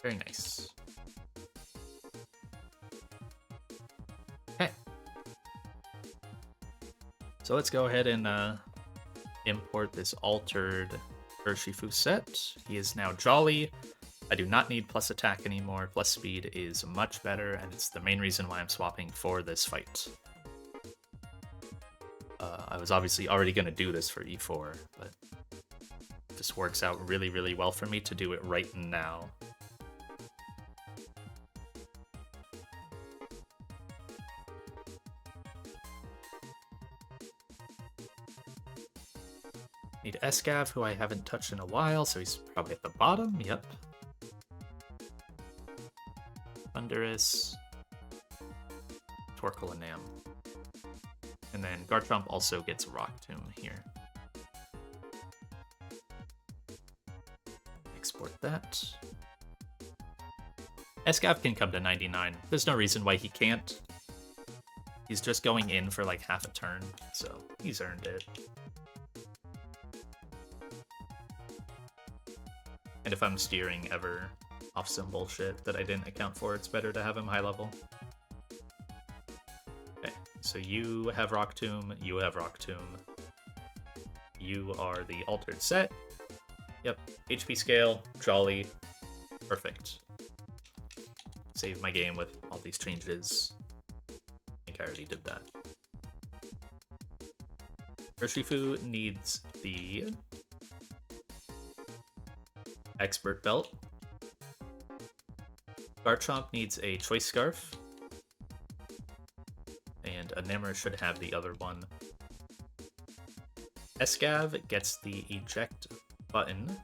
Very nice. Okay. So let's go ahead and import this altered Urshifu set. He is now Jolly. I do not need plus attack anymore. Plus speed is much better, and it's the main reason why I'm swapping for this fight. I was obviously already going to do this for e4, but this works out really, really well for me to do it right now. Need Escav, who I haven't touched in a while, so he's probably at the bottom. Yep. Thunderous, Torkoal and Nam. And then Garchomp also gets Rock Tomb here. Export that. Escav can come to 99. There's no reason why he can't. He's just going in for like half a turn, so he's earned it. And if I'm steering ever off some bullshit that I didn't account for, it's better to have him high level. Okay, so you have Rock Tomb, you have Rock Tomb. You are the altered set. Yep, HP scale, Jolly, perfect. Save my game with all these changes. I think I already did that. Urshifu needs the Expert Belt. Garchomp needs a Choice Scarf. And Enamor should have the other one. Escav gets the Eject button.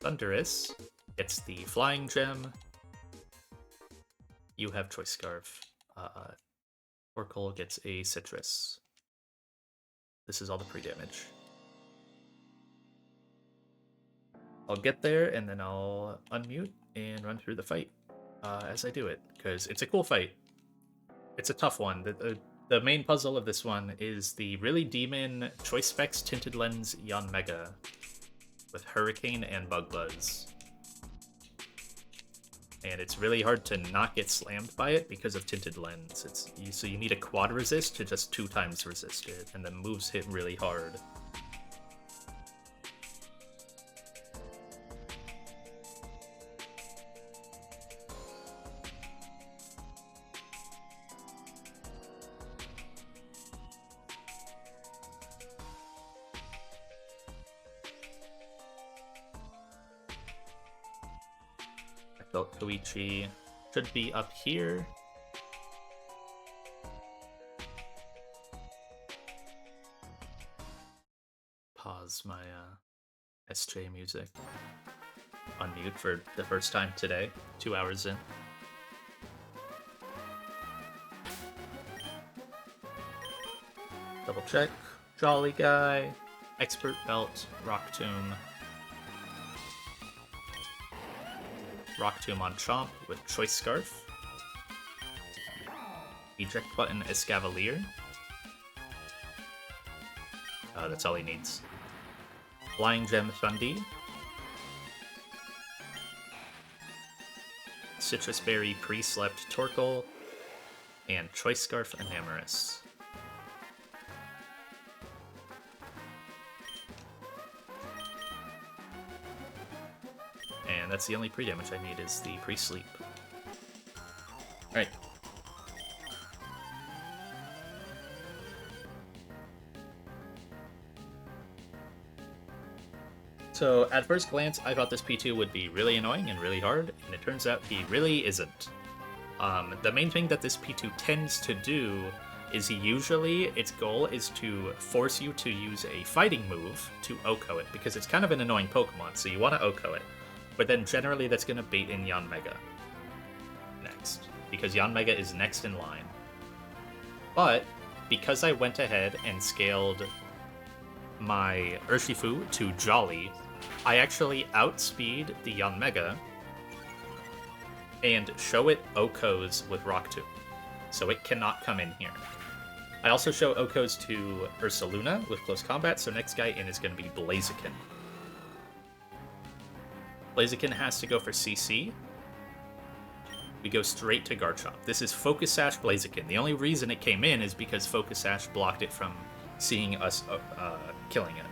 Thunderous gets the Flying Gem. You have Choice Scarf. Torkoal gets a Citrus. This is all the pre-damage. I'll get there, and then I'll unmute and run through the fight as I do it, because it's a cool fight. It's a tough one. The main puzzle of this one is the really demon Choice Specs Tinted Lens Yanmega with Hurricane and Bug Buzz. And it's really hard to not get slammed by it because of Tinted Lens. So you need a quad resist to just 2 times resist it, and the moves hit really hard. Koichi should be up here. Pause my SJ music. Unmute for the first time today, 2 hours in. Double check. Jolly Guy, Expert Belt, Rock Tomb. Rock Tomb on Chomp with Choice Scarf. Eject button Escavalier. That's all he needs. Flying Gem Thundy. Citrus Berry Pre-Slept Torkoal. And Choice Scarf Enamorous. And that's the only pre-damage I need is the pre-sleep. Alright. So at first glance, I thought this P2 would be really annoying and really hard, and it turns out he really isn't. The main thing that this P2 tends to do is its goal is to force you to use a fighting move to OHKO it, because it's kind of an annoying Pokemon, so you want to OHKO it. But then generally that's going to bait in Yanmega next, because Yanmega is next in line. But because I went ahead and scaled my Urshifu to Jolly, I actually outspeed the Yanmega and show it OHKOs with Rock Tomb, so it cannot come in here. I also show OHKOs to Ursaluna with Close Combat, so next guy in is going to be Blaziken. Blaziken has to go for CC. We go straight to Garchomp. This is Focus Sash Blaziken. The only reason it came in is because Focus Sash blocked it from seeing us killing it.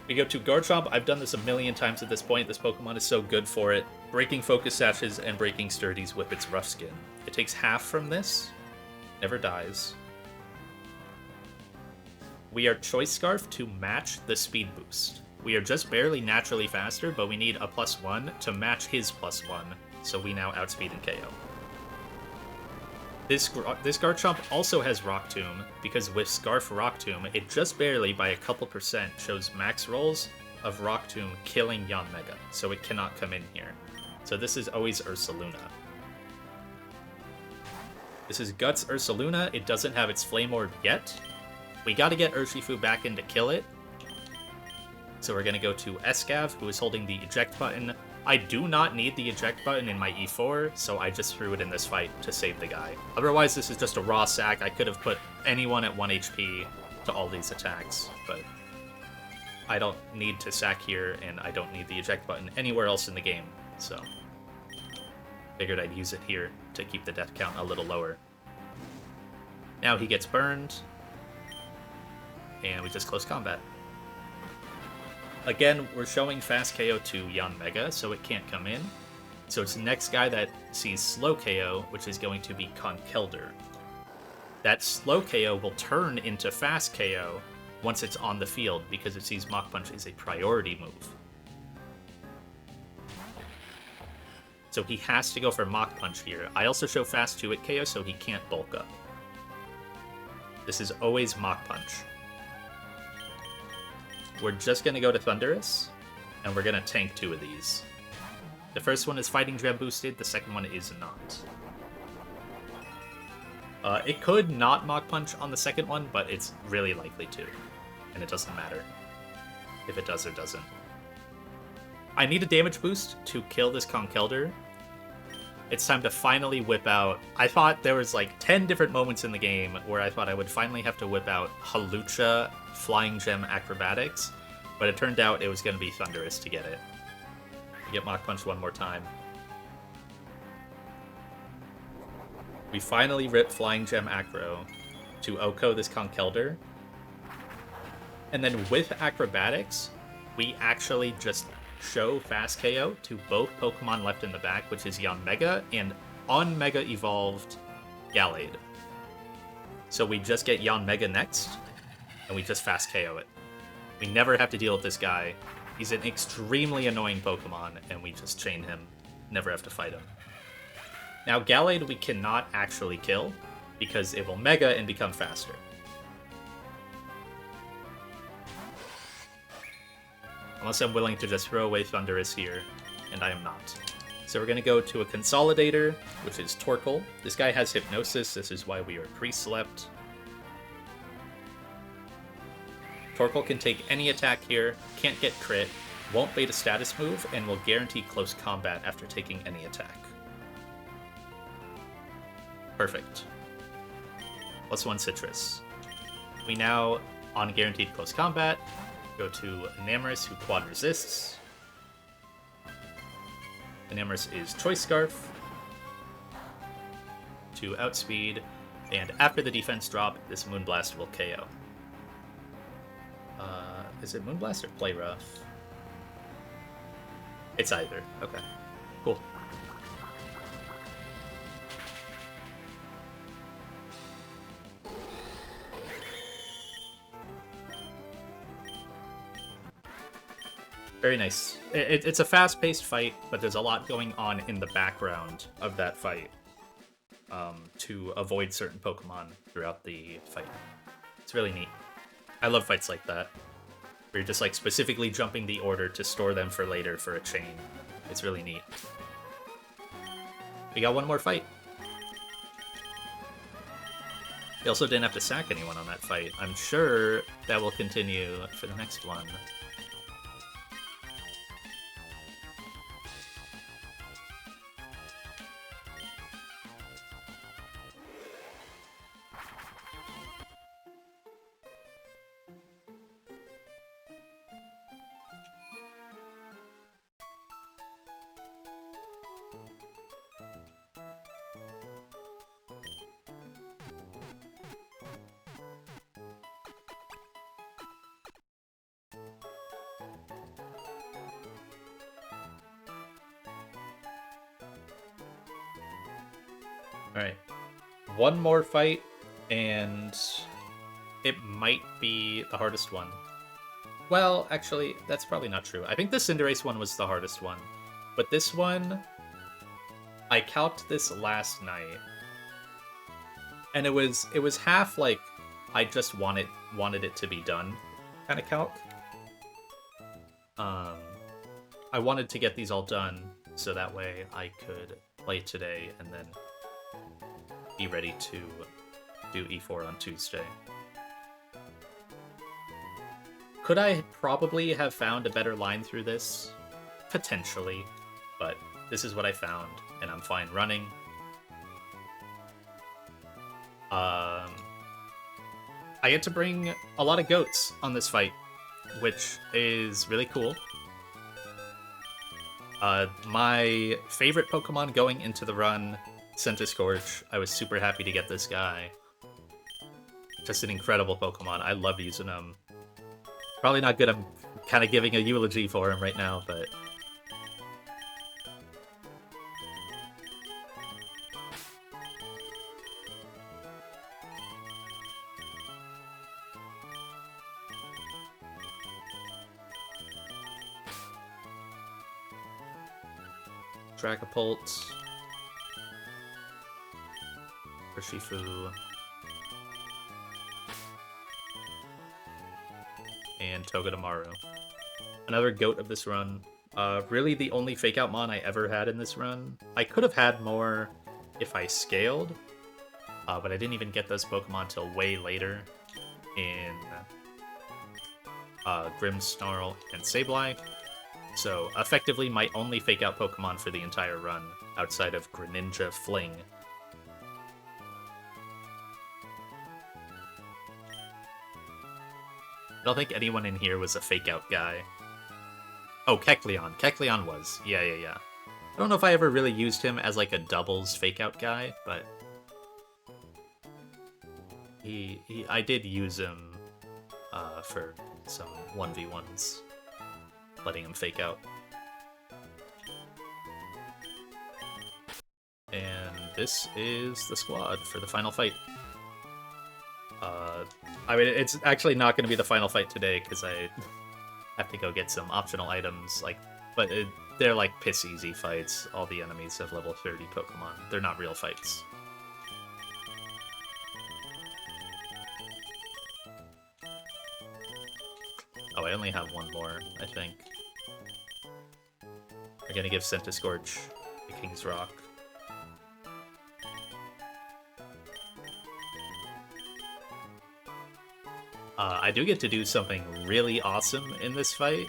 We go to Garchomp. I've done this a million times at this point. This Pokemon is so good for it. Breaking Focus Sashes and Breaking Sturdies with its Rough Skin. It takes half from this. Never dies. We are Choice Scarf to match the speed boost. We are just barely naturally faster, but we need a +1 to match his +1. So we now outspeed and KO. This Garchomp also has Rock Tomb, because with Scarf Rock Tomb, it just barely, by a couple % shows max rolls of Rock Tomb killing Yanmega, so it cannot come in here. So this is always Ursaluna. This is Guts Ursaluna. It doesn't have its Flame Orb yet. We gotta get Urshifu back in to kill it. So we're gonna go to Escav, who is holding the eject button. I do not need the eject button in my E4, so I just threw it in this fight to save the guy. Otherwise, this is just a raw sack. I could have put anyone at 1 HP to all these attacks, but I don't need to sack here, and I don't need the eject button anywhere else in the game, so figured I'd use it here to keep the death count a little lower. Now he gets burned, and we just close combat. Again, we're showing fast KO to Yanmega, so it can't come in. So it's the next guy that sees slow KO, which is going to be Conkeldurr. That slow KO will turn into fast KO once it's on the field, because it sees Mach Punch is a priority move. So he has to go for Mach Punch here. I also show fast 2-hit KO, so he can't bulk up. This is always Mach Punch. We're just going to go to Thundurus, and we're going to tank 2 of these. The first one is Fighting Gem boosted, the second one is not. It could not Mach Punch on the second one, but it's really likely to, and it doesn't matter if it does or doesn't. I need a damage boost to kill this Conkeldurr. It's time to finally whip out... I thought there was like 10 different moments in the game where I thought I would finally have to whip out Hawlucha Flying Gem Acrobatics, but it turned out it was going to be Thundurus to get it. Get Mach Punch one more time. We finally rip Flying Gem Acro to Oko this Conkeldurr. And then with Acrobatics, we actually just show fast KO to both Pokemon left in the back, which is Yanmega and on-Mega Evolved Gallade. So we just get Yanmega next, and we just fast KO it. We never have to deal with this guy. He's an extremely annoying Pokemon, and we just chain him. Never have to fight him. Now Gallade we cannot actually kill, because it will Mega and become faster. Unless I'm willing to just throw away Thundurus here, and I am not. So we're going to go to a Consolidator, which is Torkoal. This guy has Hypnosis, this is why we are pre-slept. Torkoal can take any attack here, can't get crit, won't bait a status move, and will guarantee close combat after taking any attack. Perfect. +1 Citrus. We now, on guaranteed close combat, go to Enamorus, who quad resists. Enamorus is Choice Scarf to outspeed, and after the defense drop, this Moonblast will KO. Is it Moonblast or Play Rough? It's either. Okay. Cool. Very nice. It's a fast-paced fight, but there's a lot going on in the background of that fight to avoid certain Pokemon throughout the fight. It's really neat. I love fights like that, where you're just like specifically jumping the order to store them for later for a chain. It's really neat. We got one more fight. We also didn't have to sack anyone on that fight. I'm sure that will continue for the next one. Alright. One more fight, and it might be the hardest one. Well, actually, that's probably not true. I think the Cinderace one was the hardest one. But this one, I calced this last night. And it was half like I just wanted it to be done kind of calc. I wanted to get these all done so that way I could play today and then be ready to do E4 on Tuesday. Could I probably have found a better line through this? Potentially, but this is what I found, and I'm fine running. I get to bring a lot of goats on this fight, which is really cool. My favorite Pokemon going into the run, Centiskorch. I was super happy to get this guy. Just an incredible Pokemon. I love using him. Probably not good. I'm kind of giving a eulogy for him right now, but... Dragapult. Urshifu. And Togedemaru. Another goat of this run. Really the only fake out mon I ever had in this run. I could have had more if I scaled, but I didn't even get those Pokemon till way later in Grimmsnarl and Sableye. So effectively my only fake out Pokemon for the entire run, outside of Greninja Fling. I don't think anyone in here was a fake out guy. Oh, Kecleon. Kecleon was. Yeah. I don't know if I ever really used him as like a doubles fake out guy, but I did use him for some 1v1s, letting him fake out. And this is the squad for the final fight. I mean, it's actually not going to be the final fight today because I have to go get some optional items. But they're like piss easy fights. All the enemies have level 30 Pokemon. They're not real fights. Oh, I only have one more, I think. I'm gonna give Centiskorch the King's Rock. I do get to do something really awesome in this fight,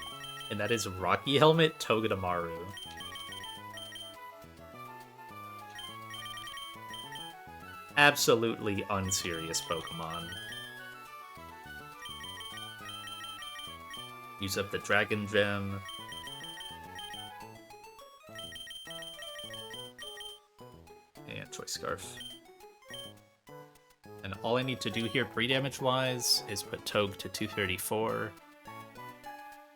and that is Rocky Helmet Togedemaru. Absolutely unserious Pokemon. Use up the Dragon Gem. And Choice Scarf. And all I need to do here, pre-damage-wise, is put Toge to 234.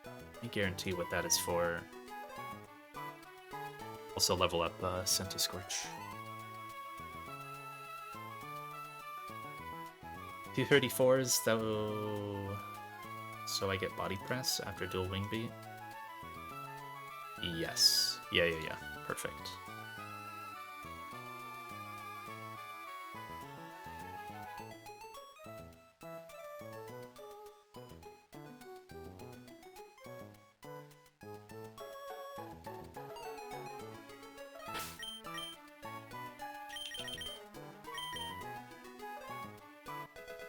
Let me guarantee what that is for. Also level up Centiskorch. 234s, though... So I get Body Press after Dual Wing Beat? Yes. Yeah. Perfect.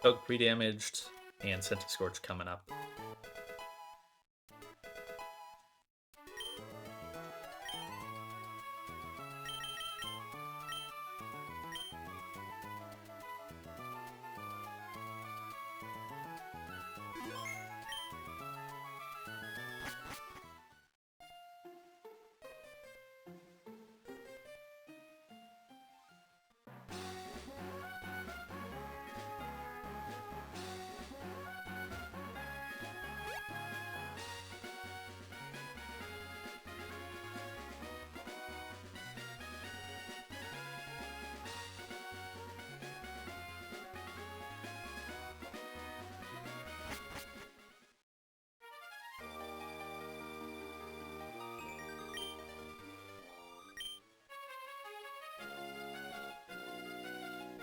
Toge pre-damaged, and Centiskorch coming up.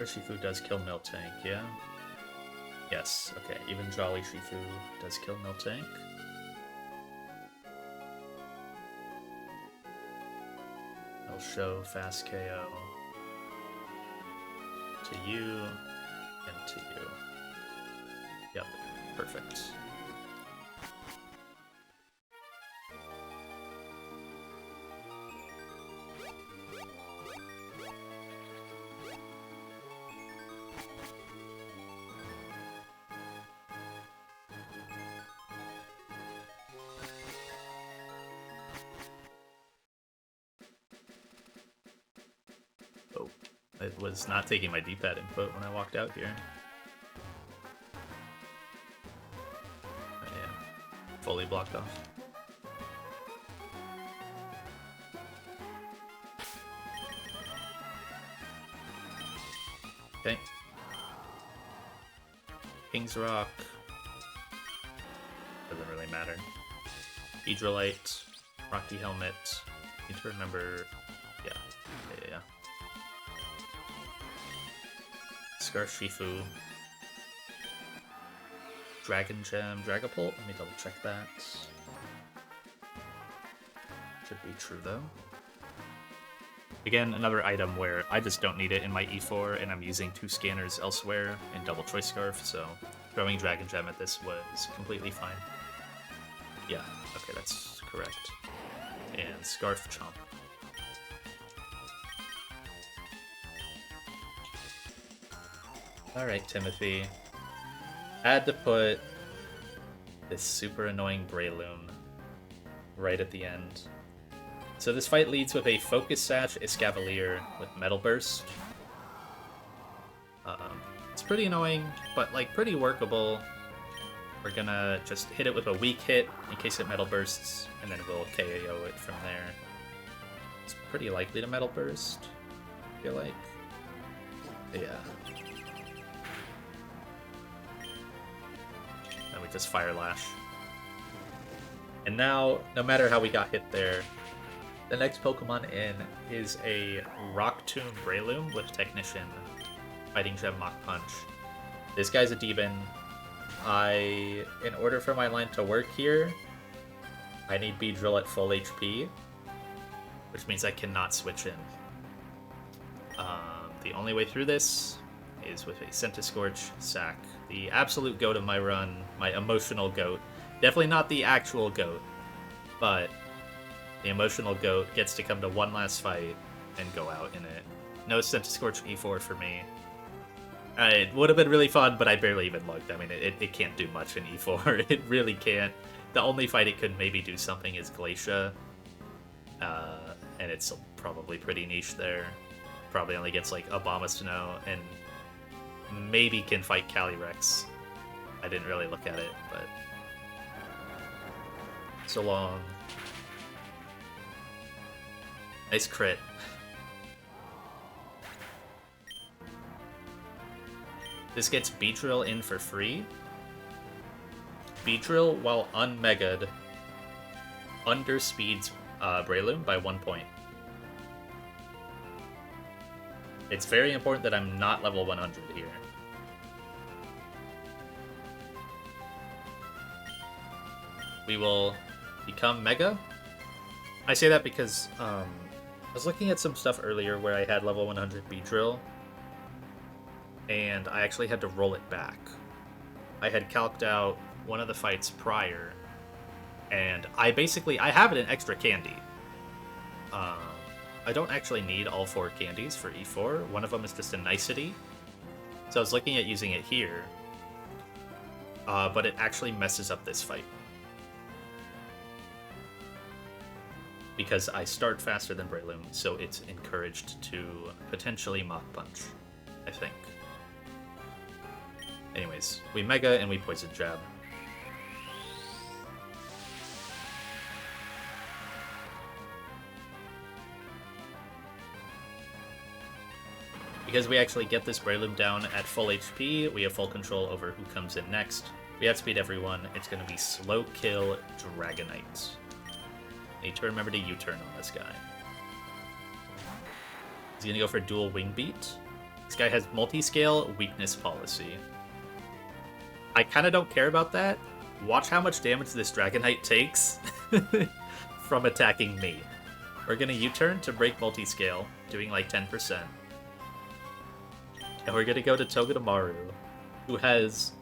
Shifu does kill Miltank, yeah? Yes, okay. Even Jolly Shifu does kill Miltank. I'll show fast KO to you and to you. Yep, perfect. Oh, it was not taking my D-pad input when I walked out here. Oh, yeah, fully blocked off. Okay. King's Rock. Doesn't really matter. Hydrolite, Rocky Helmet. Need to remember. Yeah. Scarf Shifu. Dragon Gem, Dragapult. Let me double check that. Should be true though. Again, another item where I just don't need it in my E4 and I'm using 2 scanners elsewhere in Double Choice Scarf, so throwing Dragon Gem at this was completely fine. Yeah, okay, that's correct. And Scarf Chomp. Alright, Timothy. Had to put this super annoying Breloom right at the end. So this fight leads with a Focus Sash Escavalier with Metal Burst. It's pretty annoying, but like pretty workable. We're gonna just hit it with a weak hit in case it Metal Bursts, and then we'll KO it from there. It's pretty likely to Metal Burst, I feel like. Yeah. And we just Fire Lash. And now, no matter how we got hit there, the next Pokemon in is a Rock Tomb Breloom with Technician, Fighting Gem Mach Punch. This guy's a demon. In order for my line to work here, I need Beedrill at full HP, which means I cannot switch in. The only way through this is with a Centiskorch Sack, the absolute goat of my run, my emotional goat. Definitely not the actual goat, but the emotional goat gets to come to one last fight and go out in it. No Centiskorch E4 for me. It would have been really fun, but I barely even looked. I mean, it can't do much in E4. It really can't. The only fight it could maybe do something is Glacia. And it's probably pretty niche there. Probably only gets like Abomasnow and maybe can fight Calyrex. I didn't really look at it, but so long. Nice crit. This gets Beedrill in for free. Beedrill, while unmega'd, underspeeds Breloom by 1 point. It's very important that I'm not level 100 here. We will become Mega. I say that because I was looking at some stuff earlier where I had level 100 Beedrill, and I actually had to roll it back. I had calced out one of the fights prior, and I have it in extra candy. I don't actually need all 4 candies for E4. One of them is just a nicety. So I was looking at using it here, but it actually messes up this fight. Because I start faster than Breloom, so it's encouraged to potentially Mach Punch, I think. Anyways, we Mega and we Poison Jab. Because we actually get this Breloom down at full HP, we have full control over who comes in next. We outspeed everyone. It's going to be Slow Kill Dragonite. Need to remember to U-turn on this guy. He's going to go for Dual Wing Beat. This guy has multi-scale weakness policy. I kind of don't care about that. Watch how much damage this Dragonite takes from attacking me. We're gonna U-turn to break multi-scale, doing like 10%. And we're gonna go to Togedemaru, who has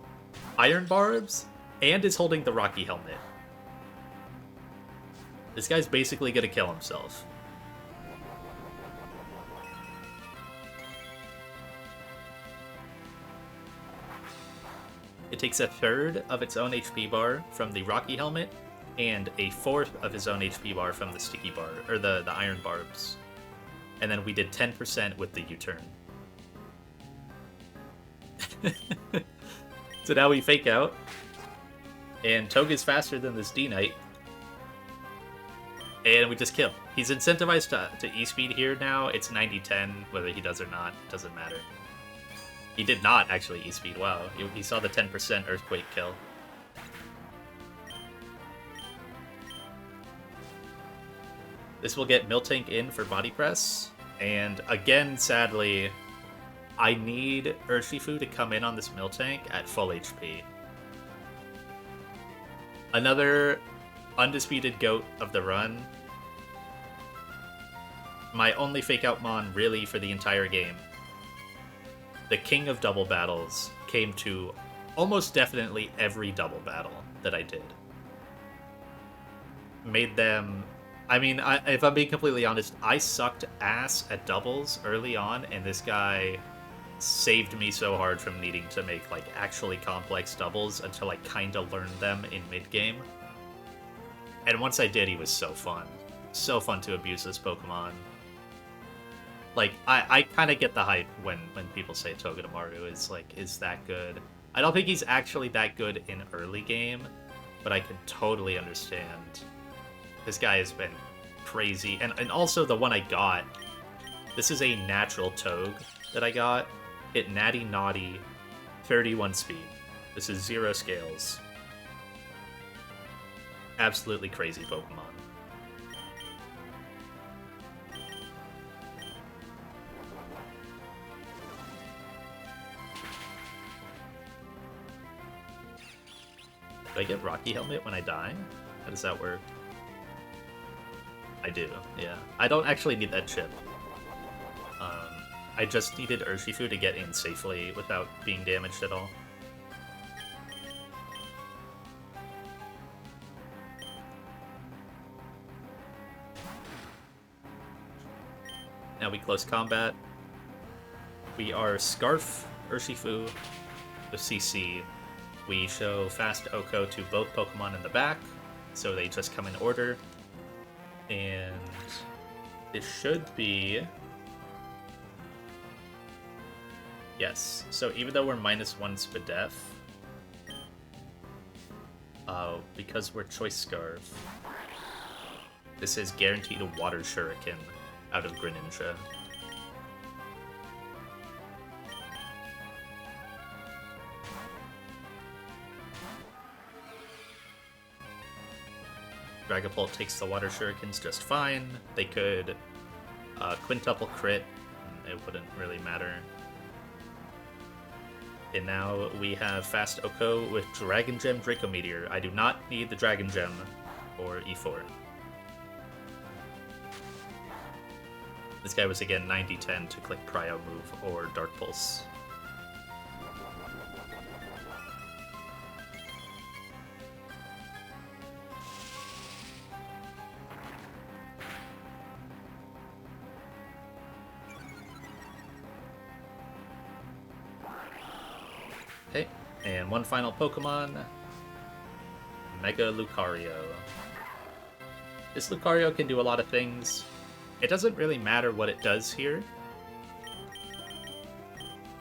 Iron Barbs and is holding the Rocky Helmet. This guy's basically gonna kill himself. It takes a third of its own HP bar from the Rocky Helmet and a fourth of his own HP bar from the Sticky Bar, or the Iron Barbs. And then we did 10% with the U-turn. So now we fake out. And Toga's faster than this D-Knight. And we just kill. He's incentivized to E-speed here now. It's 90-10, whether he does or not, doesn't matter. He did not actually E-speed, wow. He saw the 10% Earthquake kill. This will get Miltank in for Body Press. And again, sadly, I need Urshifu to come in on this Miltank at full HP. Another undisputed GOAT of the run. My only fake out Mon really for the entire game. The king of double battles came to almost definitely every double battle that I did. Made them... I mean, if I'm being completely honest, I sucked ass at doubles early on, and this guy saved me so hard from needing to make like actually complex doubles until I kind of learned them in mid-game. And once I did, he was so fun. So fun to abuse this Pokemon. Like, I kind of get the hype when people say Togedemaru is that good. I don't think he's actually that good in early game, but I can totally understand. This guy has been crazy. And also the one I got, this is a natural Toge that I got. Hit Natty Naughty, 31 speed. This is 0 scales. Absolutely crazy Pokemon. Do I get Rocky Helmet when I die? How does that work? I do, yeah. I don't actually need that chip. I just needed Urshifu to get in safely without being damaged at all. Now we close combat. We are Scarf Urshifu with CC. We show Fast Oko to both Pokemon in the back, so they just come in order. And it should be... Yes, so even though we're -1 Spadef, because we're Choice Scarf, this is guaranteed a Water Shuriken out of Greninja. Dragapult takes the Water Shurikens just fine. They could quintuple crit, it wouldn't really matter. And now we have Fast Oko with Dragon Gem Draco Meteor. I do not need the Dragon Gem or E4. This guy was again 90-10 to click Prio move or Dark Pulse. Okay, and one final Pokemon, Mega Lucario. This Lucario can do a lot of things. It doesn't really matter what it does here.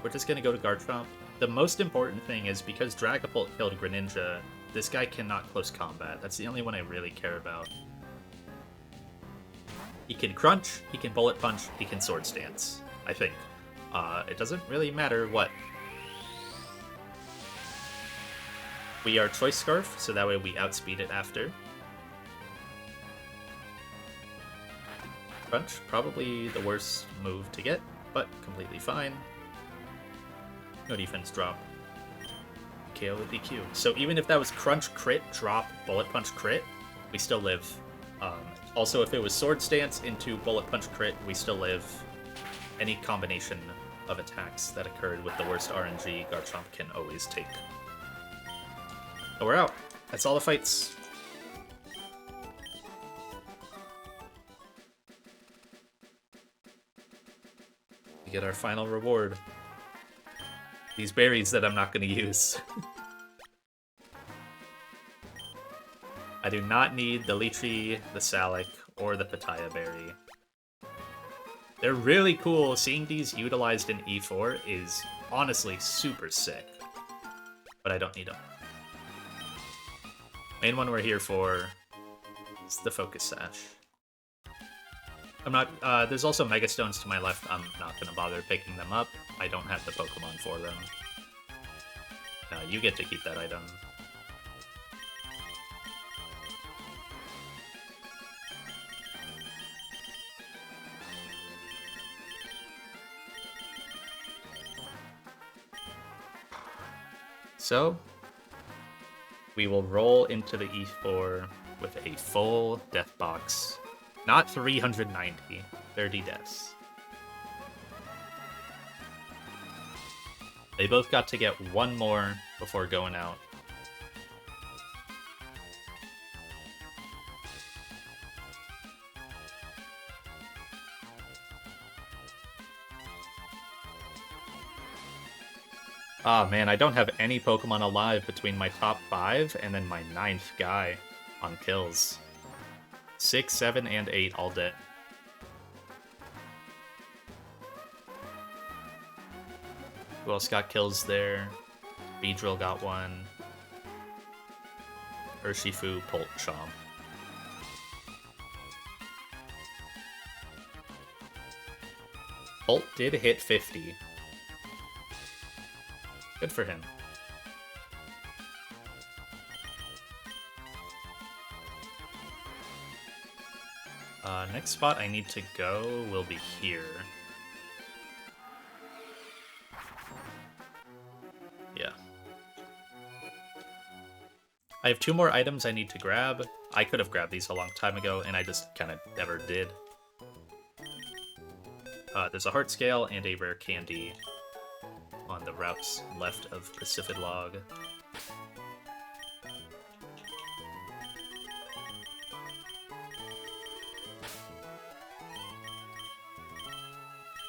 We're just going to go to Garchomp. The most important thing is because Dragapult killed Greninja, this guy cannot close combat. That's the only one I really care about. He can Crunch, he can Bullet Punch, he can Sword Stance, I think. It doesn't really matter what. We are Choice Scarf, so that way we outspeed it after. Crunch, probably the worst move to get, but completely fine. No defense drop. KO with DQ. So even if that was crunch crit drop bullet punch crit, we still live. Also, if it was sword stance into bullet punch crit, we still live. Any combination of attacks that occurred with the worst RNG, Garchomp can always take. So we're out. That's all the fights. We get our final reward. These berries that I'm not going to use. I do not need the Lychee, the Salic, or the Pitaya berry. They're really cool. Seeing these utilized in E4 is honestly super sick. But I don't need them. Main one we're here for is the Focus Sash. I'm not, there's also Mega Stones to my left. I'm not gonna bother picking them up. I don't have the Pokemon for them. You get to keep that item. So, we will roll into the E4 with a full death box. Not 390, 30 deaths. They both got to get one more before going out. Ah, man, I don't have any Pokemon alive between my top 5 and then my 9th guy on kills. 6, 7, and 8 all dead. Who else got kills there? Beedrill got one. Urshifu, Chomp. Bolt did hit 50. Good for him. Next spot I need to go will be here. Yeah. I have 2 more items I need to grab. I could have grabbed these a long time ago, and I just kind of never did. There's a heart scale and a rare candy on the routes left of Pacifidlog.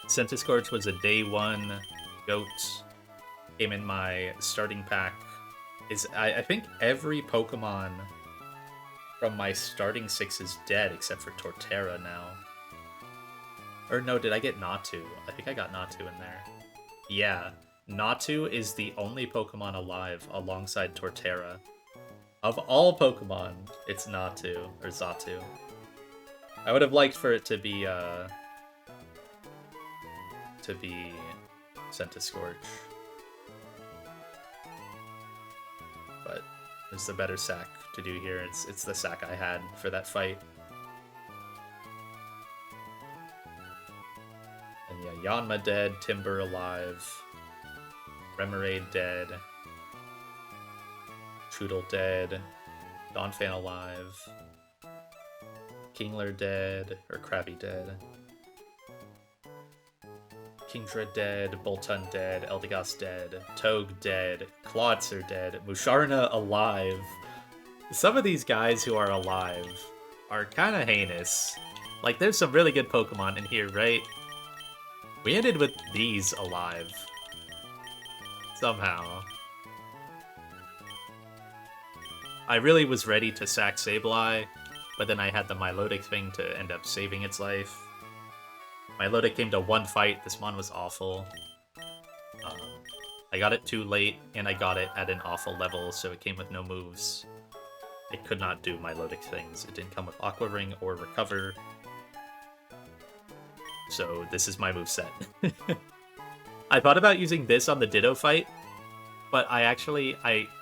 Centiskorch was a day 1 goat. Came in my starting pack. I think every Pokemon from my starting 6 is dead except for Torterra now. Or no, did I get Natu? I think I got Natu in there. Yeah, Natu is the only Pokemon alive alongside Torterra. Of all Pokemon, it's Natu, or Xatu. I would have liked for it to be Centiskorch. But there's the better sack to do here. It's the sack I had for that fight. And yeah, Yanma dead, Timber alive, Remoraid dead, Choodle dead, Donphan alive, Kingler dead, or Krabby dead, Kingdra dead, Boltund dead, Eldegoss dead, Togue dead, Clawitzer dead, Musharna alive. Some of these guys who are alive are kind of heinous. Like, there's some really good Pokemon in here, right? We ended with these alive. Somehow. I really was ready to sack Sableye, but then I had the Milotic thing to end up saving its life. Milotic came to 1 fight. This mon was awful. I got it too late, and I got it at an awful level, so it came with no moves. It could not do Milotic things. It didn't come with Aqua Ring or Recover. So this is my moveset. I thought about using this on the Ditto fight, but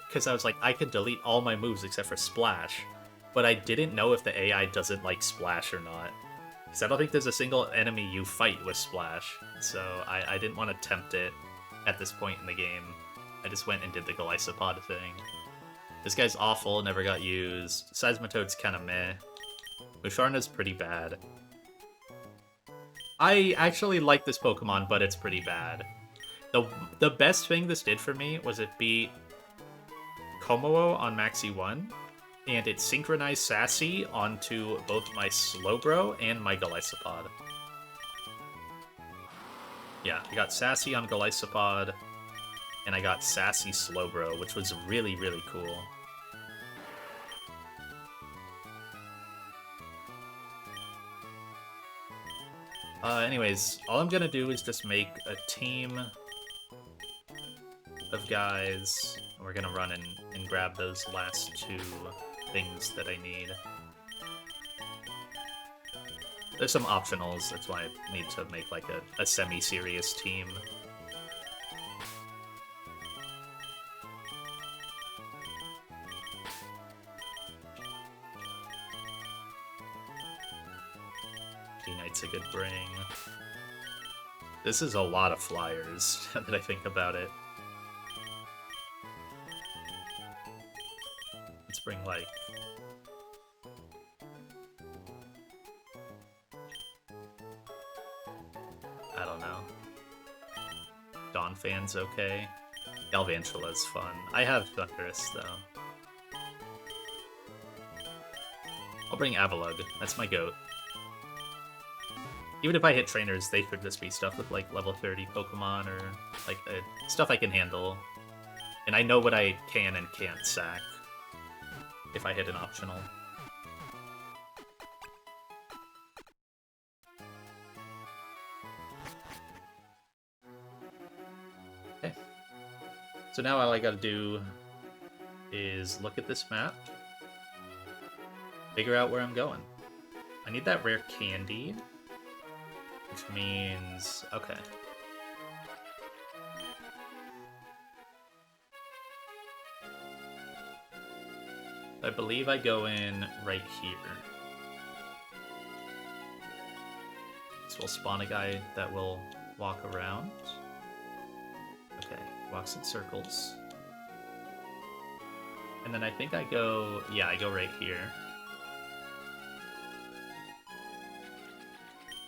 because I was like, I could delete all my moves except for Splash, but I didn't know if the AI doesn't like Splash or not. Because I don't think there's a single enemy you fight with Splash, so I didn't want to tempt it. at this point in the game. I just went and did the Golisopod thing. This guy's awful, never got used. Seismitoad's kind of meh. Musharna's pretty bad. I actually like this Pokemon, but it's pretty bad. The best thing this did for me was it beat Komodo on Maxi 1, and it synchronized Sassy onto both my Slowbro and my Golisopod. Yeah, I got Sassy on Golisopod, and I got Sassy Slowbro, which was really, really cool. Anyways, all I'm gonna do is just make a team of guys. We're gonna run and grab those last two things that I need. There's some optionals, that's why I need to make like a semi-serious team. Knight's a good bring. This is a lot of flyers, now that I think about it. Let's bring, like... I don't know. Donphan's okay. Galvantula's fun. I have Thundurus, though. I'll bring Avalugg. That's my goat. Even if I hit trainers, they could just be stuff with, like, level 30 Pokemon or, like, stuff I can handle. And I know what I can and can't sack if I hit an optional. Okay. So now all I gotta do is look at this map, figure out where I'm going. I need that rare candy. Which means... okay. I believe I go in right here. So we'll spawn a guy that will walk around. Okay, walks in circles. And then I think I go... yeah, I go right here.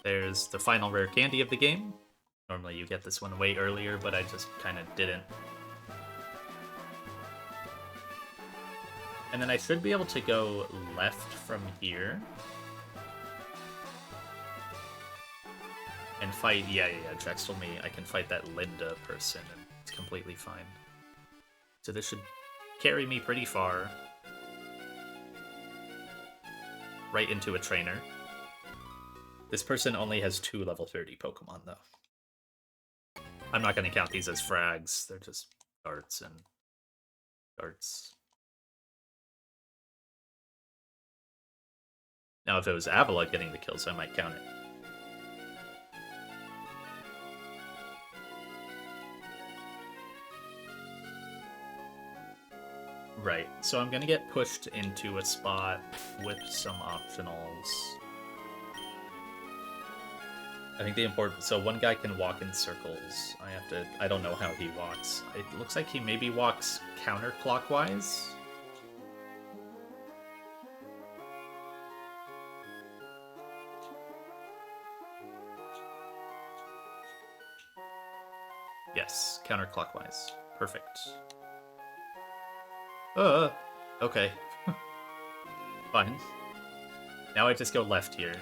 There's the final rare candy of the game. Normally you get this one way earlier, but I just kind of didn't. And then I should be able to go left from here. And fight, yeah, Jax told me I can fight that Linda person, and it's completely fine. So this should carry me pretty far. Right into a trainer. This person only has 2 level 30 Pokemon, though. I'm not going to count these as frags. They're just darts and darts. Now, if it was Avalugg getting the kills, I might count it. Right, so I'm going to get pushed into a spot with some optionals. I think the important... so one guy can walk in circles. I don't know how he walks. It looks like he maybe walks counterclockwise. Yes, counterclockwise. Perfect. Okay. Fine. Now I just go left here.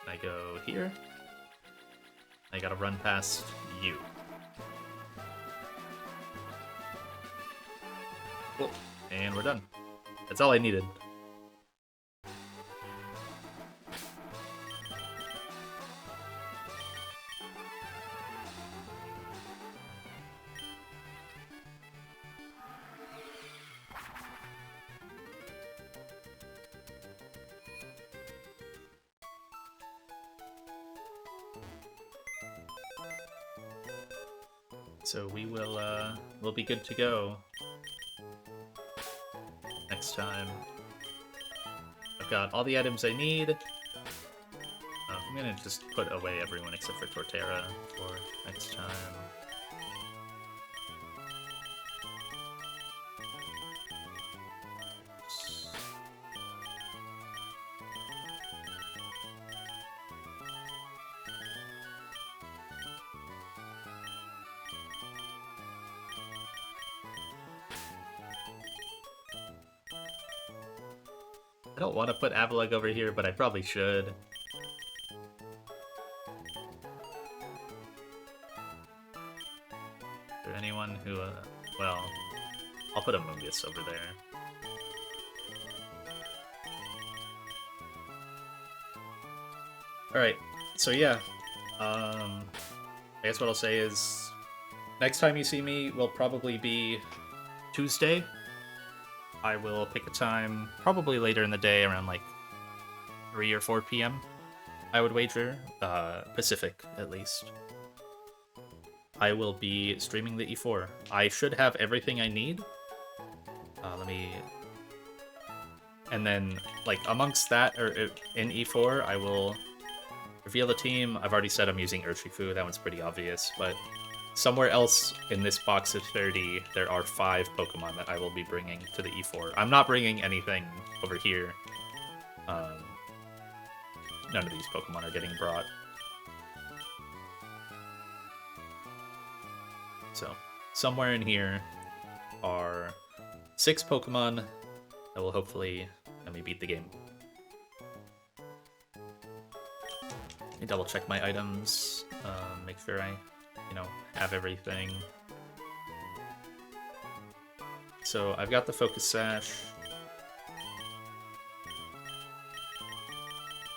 I go here. I gotta run past you. Cool. And we're done. That's all I needed. So we'll be good to go next time. I've got all the items I need. I'm gonna just put away everyone except for Torterra for next time. I don't want to put Avalugg over here, but I probably should. Is there anyone who, well, I'll put Amoonguss over there. Alright, so yeah. I guess what I'll say is, next time you see me will probably be Tuesday. I will pick a time, probably later in the day, around like 3 or 4 p.m. I would wager, Pacific at least. I will be streaming the E4. I should have everything I need. And then, like, amongst that, or in E4, I will reveal the team. I've already said I'm using Urshifu, that one's pretty obvious, but somewhere else in this box of 30, there are 5 Pokemon that I will be bringing to the E4. I'm not bringing anything over here. None of these Pokemon are getting brought. So, somewhere in here are 6 Pokemon that will hopefully let me beat the game. Let me double check my items, make sure I, have everything. So I've got the Focus Sash.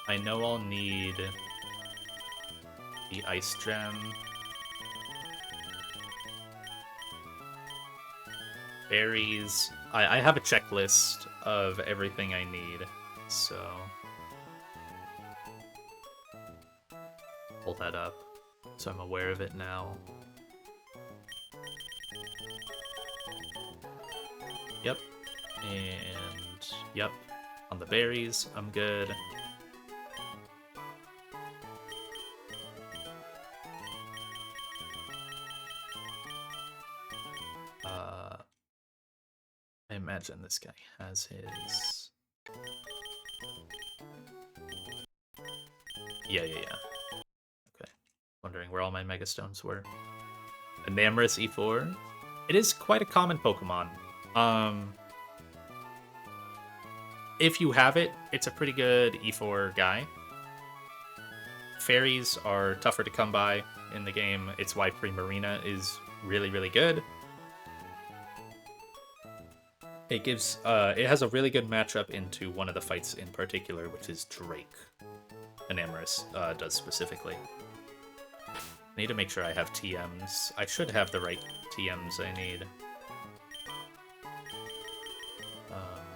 I know I'll need the Ice Gem. Berries. I have a checklist of everything I need, so pull that up so I'm aware of it now. Yep. And yep. On the berries, I'm good. I imagine this guy has his... Yeah. Okay. Wondering where all my Mega Stones were. Enamorous E4. It is quite a common Pokemon. If you have it, it's a pretty good E4 guy. Fairies are tougher to come by in the game. It's why Primarina is really, really good. It gives, it has a really good matchup into one of the fights in particular, which is Drake. Enamorous does specifically. I need to make sure I have TMs. I should have the right TMs I need.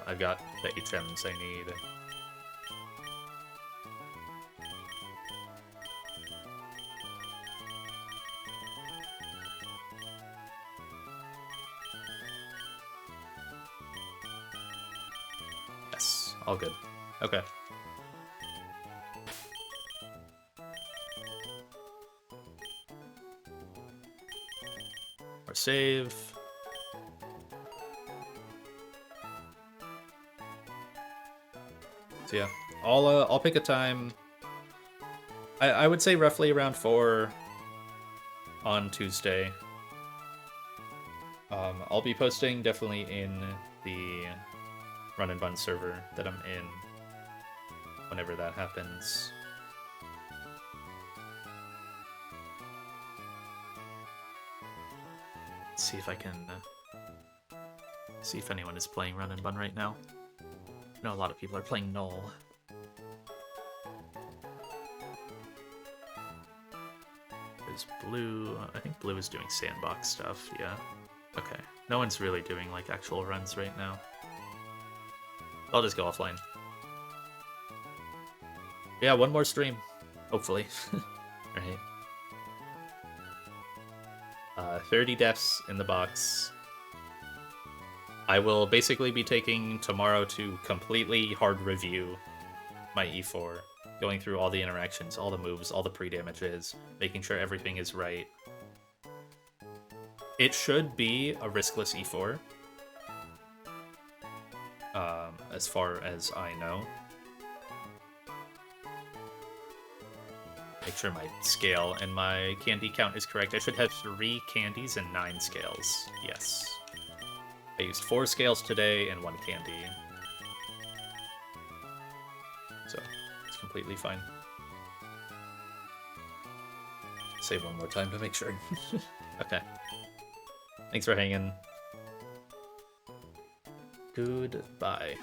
I've got the HMs I need. Yes, all good. Okay. Or save. So yeah, I'll pick a time. I would say roughly around 4 on Tuesday. I'll be posting definitely in the Run and Bun server that I'm in whenever that happens. Let's see if I can see if anyone is playing Run and Bun right now. I know a lot of people are playing Null. There's Blue. I think Blue is doing sandbox stuff, yeah. Okay. No one's really doing, like, actual runs right now. I'll just go offline. Yeah, one more stream. Hopefully. Right. 30 deaths in the box. I will basically be taking tomorrow to completely hard review my E4. going through all the interactions, all the moves, all the pre-damages, making sure everything is right. It should be a riskless E4, as far as I know. Make sure my scale and my candy count is correct. I should have 3 candies and 9 scales. Yes. I used 4 scales today and 1 candy. So, it's completely fine. Save one more time to make sure. Okay. Thanks for hanging. Goodbye.